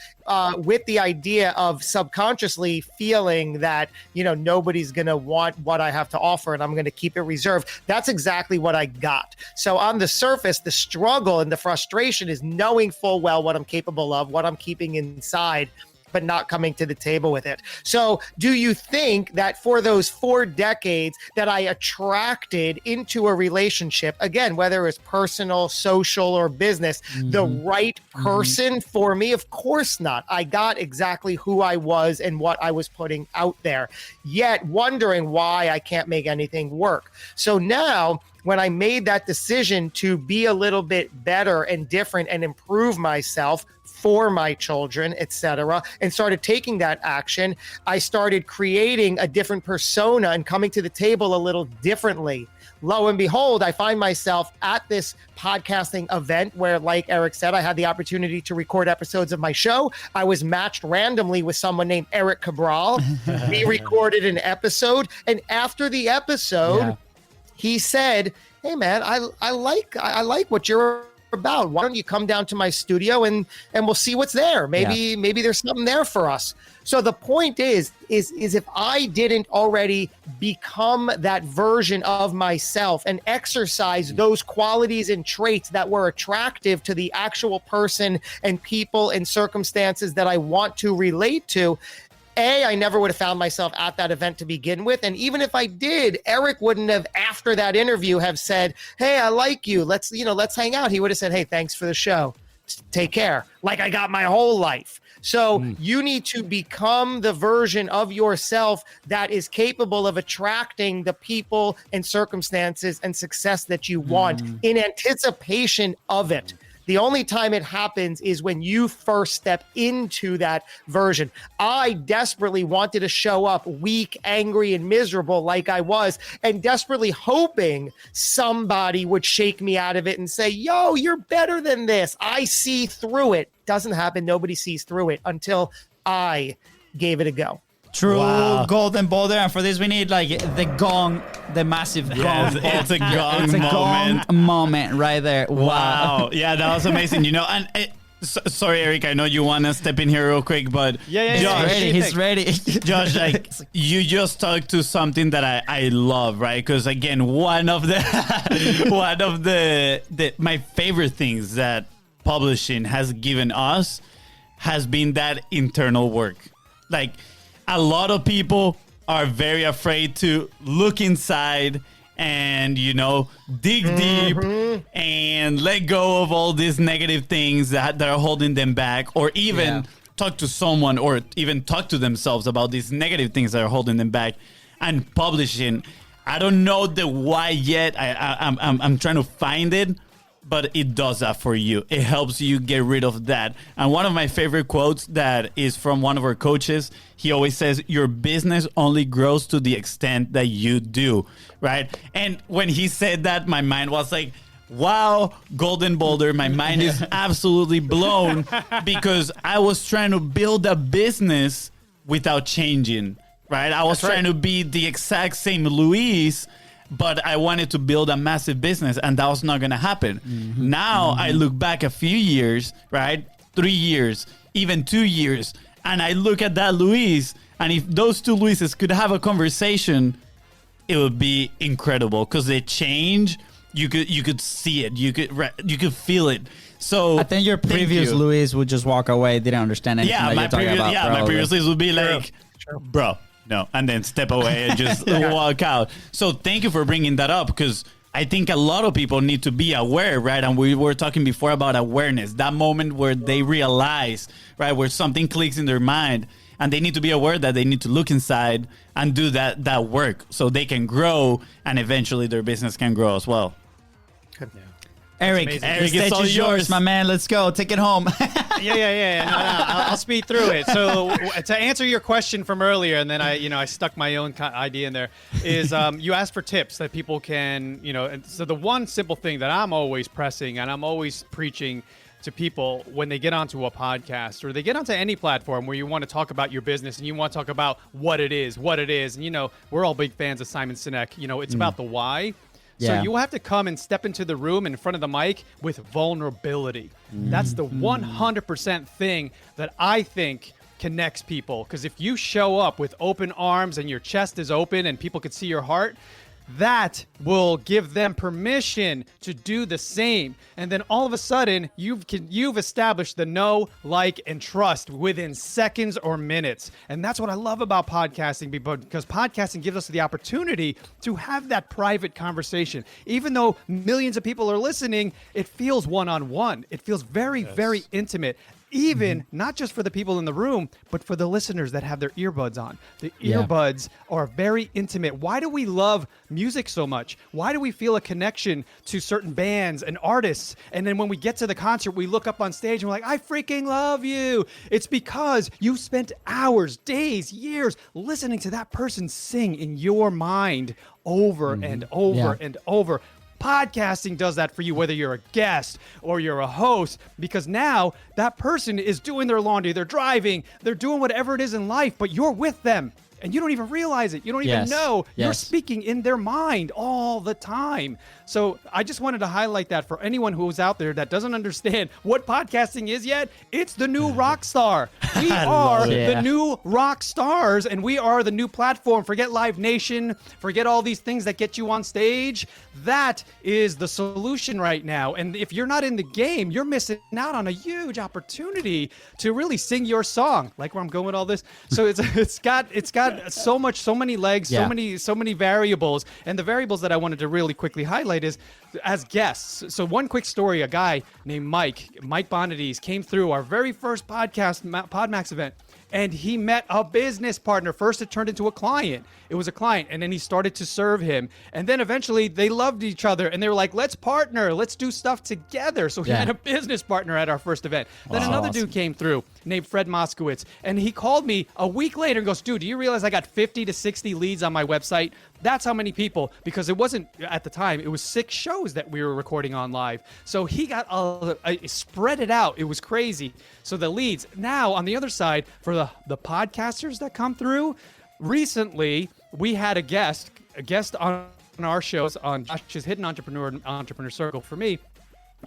with the idea of subconsciously feeling that, nobody's going to want what I have to offer and I'm going to keep it reserved, that's exactly what I got. So on the surface, the struggle and the frustration is knowing full well what I'm capable of, what I'm keeping inside, but not coming to the table with it. So do you think that for those 4 decades that I attracted into a relationship, again, whether it's personal, social, or business, the right person for me? Of course not. I got exactly who I was and what I was putting out there, yet wondering why I can't make anything work. So now, when I made that decision to be a little bit better and different and improve myself for my children, etc., and started taking that action, I started creating a different persona and coming to the table a little differently. Lo and behold, I find myself at this podcasting event where, like Eric said, I had the opportunity to record episodes of my show. I was matched randomly with someone named Eric Cabral. We recorded an episode, and after the episode, he said, "Hey man, I like what you're about. Why don't you come down to my studio and we'll see what's there. Maybe there's something there for us. So the point is if I didn't already become that version of myself and exercise those qualities and traits that were attractive to the actual person and people and circumstances that I want to relate to, I never would have found myself at that event to begin with. And even if I did, Eric wouldn't have, after that interview, have said, hey, I like you. Let's hang out. He would have said, hey, thanks for the show. Take care. Like I got my whole life. So you need to become the version of yourself that is capable of attracting the people and circumstances and success that you want in anticipation of it. The only time it happens is when you first step into that version. I desperately wanted to show up weak, angry, and miserable like I was, and desperately hoping somebody would shake me out of it and say, yo, you're better than this. I see through it. Doesn't happen. Nobody sees through it until I gave it a go. True golden boulder, and for this we need like the gong, the massive gong. It's a gong It's a moment. gong moment right there. Wow. Yeah, that was amazing. And sorry, Eric, I know you want to step in here real quick, but Yeah. He's ready. Josh, like you just talked to something that I love, right? Because again, one of the my favorite things that publishing has given us has been that internal work. Like a lot of people are very afraid to look inside and, dig deep and let go of all these negative things that are holding them back, or even talk to someone or even talk to themselves about these negative things that are holding them back. And publishing, I don't know the why yet. I'm trying to find it. But it does that for you. It helps you get rid of that. And one of my favorite quotes that is from one of our coaches, he always says, your business only grows to the extent that you do, right? And when he said that, my mind was like, wow, golden boulder. My mind is absolutely blown because I was trying to build a business without changing, right? I was trying to be the exact same Luis, but I wanted to build a massive business, and that was not going to happen. Now I look back a few years, right? 3 years, even 2 years, and I look at that Luis, and if those two Luises could have a conversation, it would be incredible because they change. You could see it. You could feel it. So I think your previous Luis would just walk away, didn't understand anything that you're talking about. Yeah, my previous Luis would be like, bro. No, and then step away and just walk out. So thank you for bringing that up because I think a lot of people need to be aware, right? And we were talking before about awareness, that moment where they realize, right, where something clicks in their mind and they need to be aware that they need to look inside and do that work so they can grow and eventually their business can grow as well. Eric, the stage is yours, my man. Let's go. Take it home. Yeah. No, I'll speed through it. So to answer your question from earlier, and then I stuck my own idea in there, is you asked for tips that people can, and so the one simple thing that I'm always pressing and I'm always preaching to people when they get onto a podcast or they get onto any platform where you want to talk about your business and you want to talk about what it is. And, we're all big fans of Simon Sinek. It's about the why. So you have to come and step into the room in front of the mic with vulnerability. That's the 100% thing that I think connects people. Because if you show up with open arms and your chest is open and people can see your heart, that will give them permission to do the same. And then all of a sudden, you've established the know, like, and trust within seconds or minutes. And that's what I love about podcasting, because podcasting gives us the opportunity to have that private conversation. Even though millions of people are listening, it feels one-on-one. It feels very, very intimate. Even not just for the people in the room, but for the listeners that have their earbuds on. The earbuds are very intimate. Why do we love music so much? Why do we feel a connection to certain bands and artists? And then when we get to the concert, we look up on stage and we're like, I freaking love you. It's because you spent hours, days, years listening to that person sing in your mind over and over and over. Podcasting does that for you, whether you're a guest or you're a host, because now that person is doing their laundry, they're driving, they're doing whatever it is in life, but you're with them and you don't even realize it. You don't even Yes. know you're Yes. speaking in their mind all the time. So I just wanted to highlight that for anyone who's out there that doesn't understand what podcasting is yet. It's the new rock star. We are it. the new rock stars, and we are the new platform. Forget Live Nation. Forget all these things that get you on stage. That is the solution right now. And if you're not in the game, you're missing out on a huge opportunity to really sing your song. Like where I'm going with all this. So it's got so many legs, Yeah. so many variables. And the variables that I wanted to really quickly highlight is as guests. So one quick story, a guy named Mike Bonadies came through our very first podcast PodMax event. And he met a business partner. First, it turned into a client. It was a client, and then he started to serve him. And then eventually, they loved each other, and they were like, let's partner. Let's do stuff together. So he Yeah. had a business partner at our first event. Then another awesome. dude came through named Fred Moskowitz, and he called me a week later and goes, dude, do you realize I got 50 to 60 leads on my website? That's how many people, because it wasn't, at the time, it was 6 shows that we were recording on live. So he got spread it out. It was crazy. So the leads. Now, on the other side, for the podcasters that come through, recently, we had a guest on our shows on Josh's Hidden Entrepreneur Circle for me.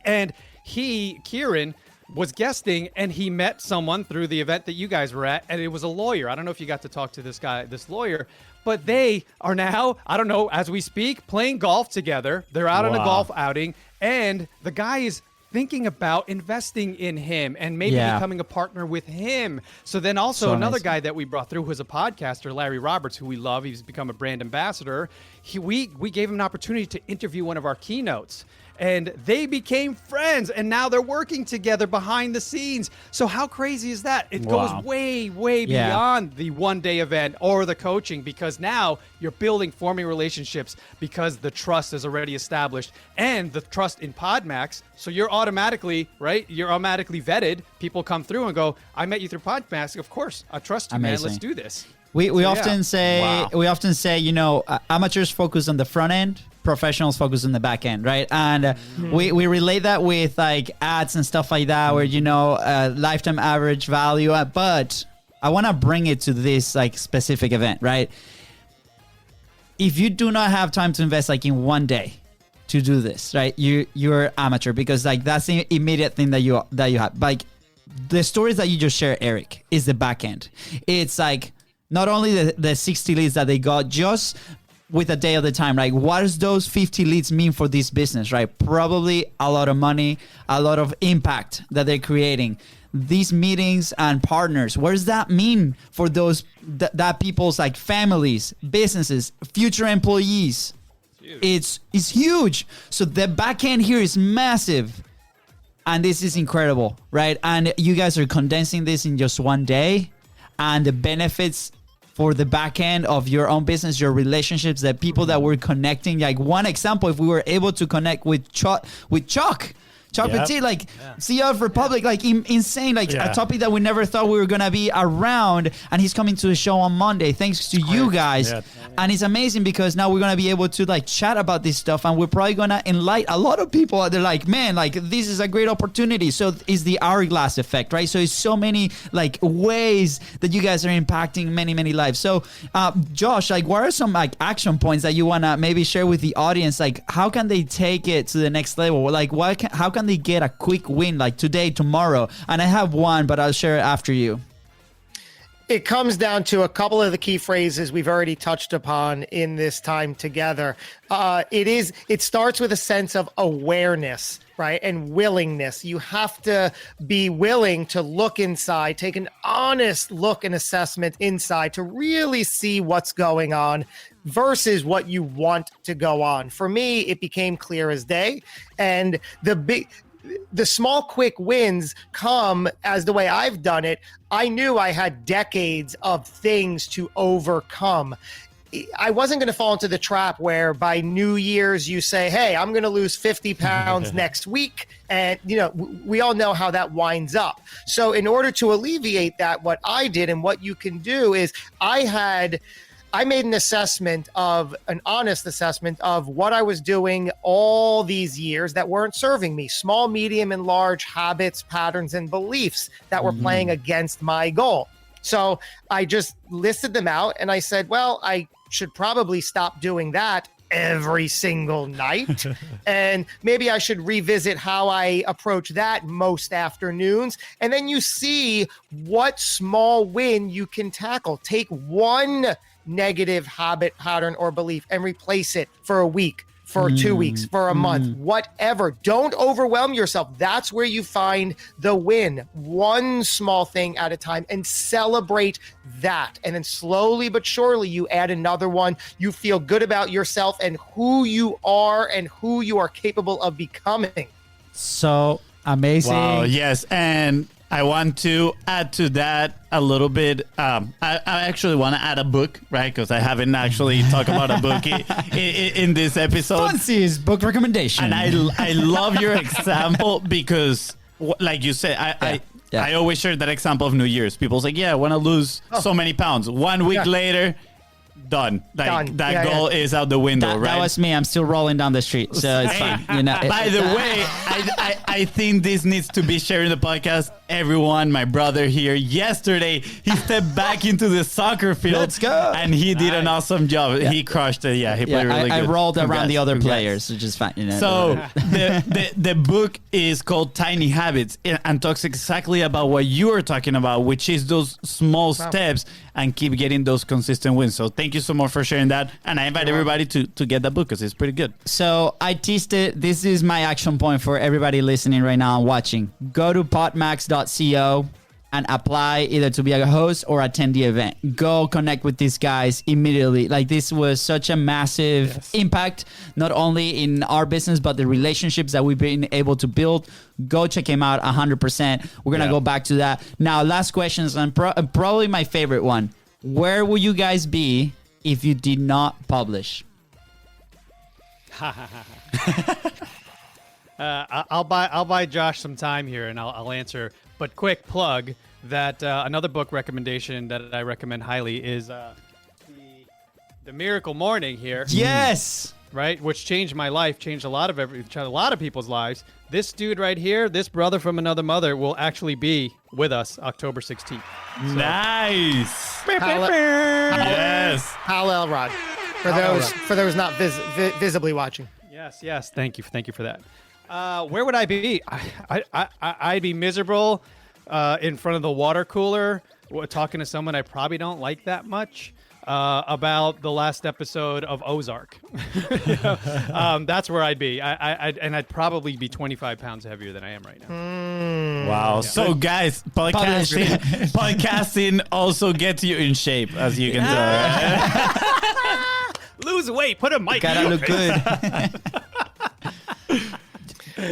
And Kieran, was guesting, and he met someone through the event that you guys were at, and it was a lawyer. I don't know if you got to talk to this lawyer, but they are now, I don't know, as we speak, playing golf together. They're out on a golf outing, and the guy is thinking about investing in him and maybe becoming a partner with him. So then also another guy that we brought through who's a podcaster, Larry Roberts, who we love. He's become a brand ambassador. We gave him an opportunity to interview one of our keynotes. And they became friends, and now they're working together behind the scenes. So how crazy is that? It goes way, way beyond the one-day event or the coaching, because now you're forming relationships because the trust is already established, and the trust in PodMax. So you're automatically, right? You're automatically vetted. People come through and go, I met you through PodMax. Of course, I trust you, man. Let's do this. We often say, you know, amateurs focus on the front end, professionals focus on the back end, right? And we relate that with like ads and stuff like that, where, you know, lifetime average value. But I want to bring it to this like specific event, right? If you do not have time to invest like in one day to do this, right? You're amateur, because like that's the immediate thing that you have. Like the stories that you just shared, Eric, is the back end. It's like not only the 60 leads that they got just with a day of the time, right? What does those 50 leads mean for this business, right? Probably a lot of money, a lot of impact that they're creating. These meetings and partners, what does that mean for those that people's like families, businesses, future employees? It's huge. So the back end here is massive. And this is incredible, right? And you guys are condensing this in just one day, and the benefits for the back end of your own business, your relationships, the people that we're connecting. Like one example, if we were able to connect with Chuck Petit, like CEO of Republic, like insane, like a topic that we never thought we were gonna be around, and he's coming to the show on Monday thanks to you guys. And it's amazing because now we're gonna be able to like chat about this stuff, and we're probably gonna enlighten a lot of people. They're like, man, like this is a great opportunity. So it's the hourglass effect, right? So it's so many like ways that you guys are impacting many lives. So Josh, like what are some like action points that you wanna maybe share with the audience? Like how can they take it to the next level? Like how can they get a quick win like today, tomorrow? And I have one, but I'll share it after you. It comes down to a couple of the key phrases we've already touched upon in this time together. It starts with a sense of awareness, right? And willingness. You have to be willing to look inside, take an honest look and assessment inside to really see what's going on versus what you want to go on. For me, it became clear as day. And the small quick wins come as the way I've done it. I knew I had decades of things to overcome. I wasn't going to fall into the trap where by New Year's you say, hey, I'm going to lose 50 pounds next week. And, you know, we all know how that winds up. So in order to alleviate that, what I did and what you can do is I made an honest assessment of what I was doing all these years that weren't serving me, small, medium, and large habits, patterns, and beliefs that were playing against my goal. So I just listed them out and I said, well, I should probably stop doing that every single night. And maybe I should revisit how I approach that most afternoons. And then you see what small win you can tackle. Take one negative habit, pattern, or belief and replace it for a week, for 2 weeks, for a month, whatever. Don't overwhelm yourself. That's where you find the win. One small thing at a time, and celebrate that. And then slowly but surely you add another one. You feel good about yourself and who you are and who you are capable of becoming. So amazing. Wow, yes. And I want to add to that a little bit. I actually want to add a book, right? Because I haven't actually talked about a book in this episode. Fancy's book recommendation. And I love your example because, like you said, I always share that example of New Year's. People say, yeah, I want to lose so many pounds. 1 week later, done. Like that goal is out the window, right? That was me. I'm still rolling down the street, so it's fine. You know. By the way, I think this needs to be shared in the podcast. Everyone, my brother here, yesterday he stepped back into the soccer field. Let's go. And he did an awesome job. Yeah. He crushed it. Yeah, he played really good. I rolled around the other Congrats. players, which is fine. You know. So the book is called Tiny Habits and talks exactly about what you are talking about, which is those small steps and keep getting those consistent wins. So thank you so much for sharing that. And I invite everybody to get that book because it's pretty good. So I teased it. This is my action point for everybody listening right now and watching. Go to podmax.co and apply either to be a host or attend the event. Go connect with these guys immediately. Like, this was such a massive impact, not only in our business, but the relationships that we've been able to build. Go check him out 100%. We're going to go back to that. Now, last questions, and probably my favorite one. Where will you guys be if you did not publish? I'll buy Josh some time here, and I'll answer. But quick plug that another book recommendation that I recommend highly is the Miracle Morning here. Yes. Right, which changed my life, changed a lot of people's lives. This dude right here, this brother from another mother, will actually be with us October 16th. So. Nice. Yes. Hal Rod. For those not visibly watching. Yes. Thank you for that. Where would I be? I'd be miserable in front of the water cooler talking to someone I probably don't like that much about the last episode of Ozark. That's where I'd be. I'd probably be 25 pounds heavier than I am right now. Wow. Yeah. So guys, podcasting also gets you in shape, as you can tell. Lose weight. Put a mic. Gotta look good.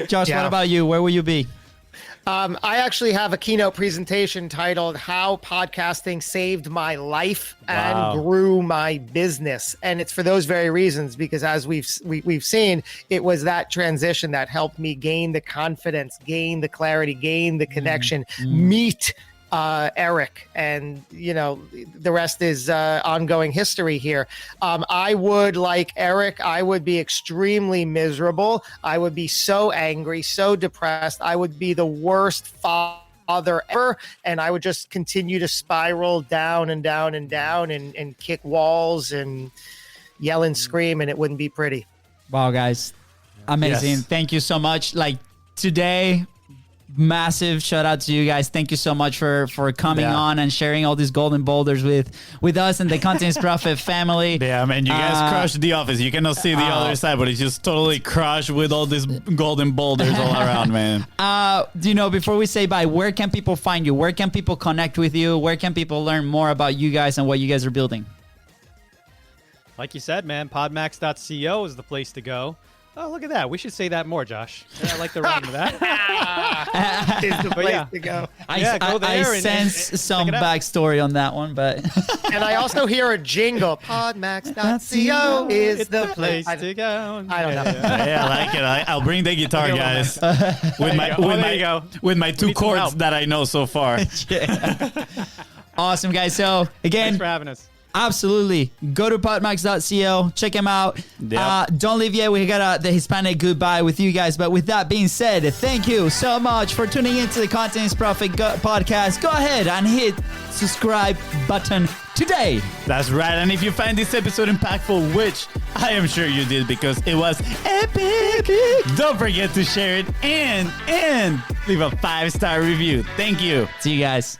Josh, what about you? Where will you be? I actually have a keynote presentation titled "How Podcasting Saved My Life and Grew My Business," and it's for those very reasons. Because as we've seen, it was that transition that helped me gain the confidence, gain the clarity, gain the connection, meet Eric, and the rest is ongoing history here. I would, like Eric, I would be extremely miserable. I would be so angry, so depressed. I would be the worst father ever, and I would just continue to spiral down and down and down and kick walls and yell and scream, and it wouldn't be pretty. Wow, guys, amazing. Yes. Thank you so much. Like, today, massive shout out to you guys. Thank you so much for coming on and sharing all these golden boulders with us and the Continuous Profit family. Yeah, man, you guys crushed the office. You cannot see the other side, but it's just totally crushed with all these golden boulders all around, man. Before we say bye, where can people find you? Where can people connect with you? Where can people learn more about you guys and what you guys are building? Like you said, man, podmax.co is the place to go. Oh, look at that. We should say that more, Josh. Yeah, I like the rhyme of that. Is the place to go. Go there. I sense some backstory on that one, but... And I also hear a jingle. Podmax.co is the place to go. I don't know. Yeah, I like it. I'll bring the guitar, guys. With my two chords that I know so far. Awesome, guys. So, again... Thanks for having us. Absolutely. Go to podmax.co. Check him out. Yep. Don't leave yet. We got the Hispanic goodbye with you guys. But with that being said, thank you so much for tuning into the Content is Profit podcast. Go ahead and hit subscribe button today. That's right. And if you find this episode impactful, which I am sure you did because it was epic, don't forget to share it and leave a 5-star review. Thank you. See you guys.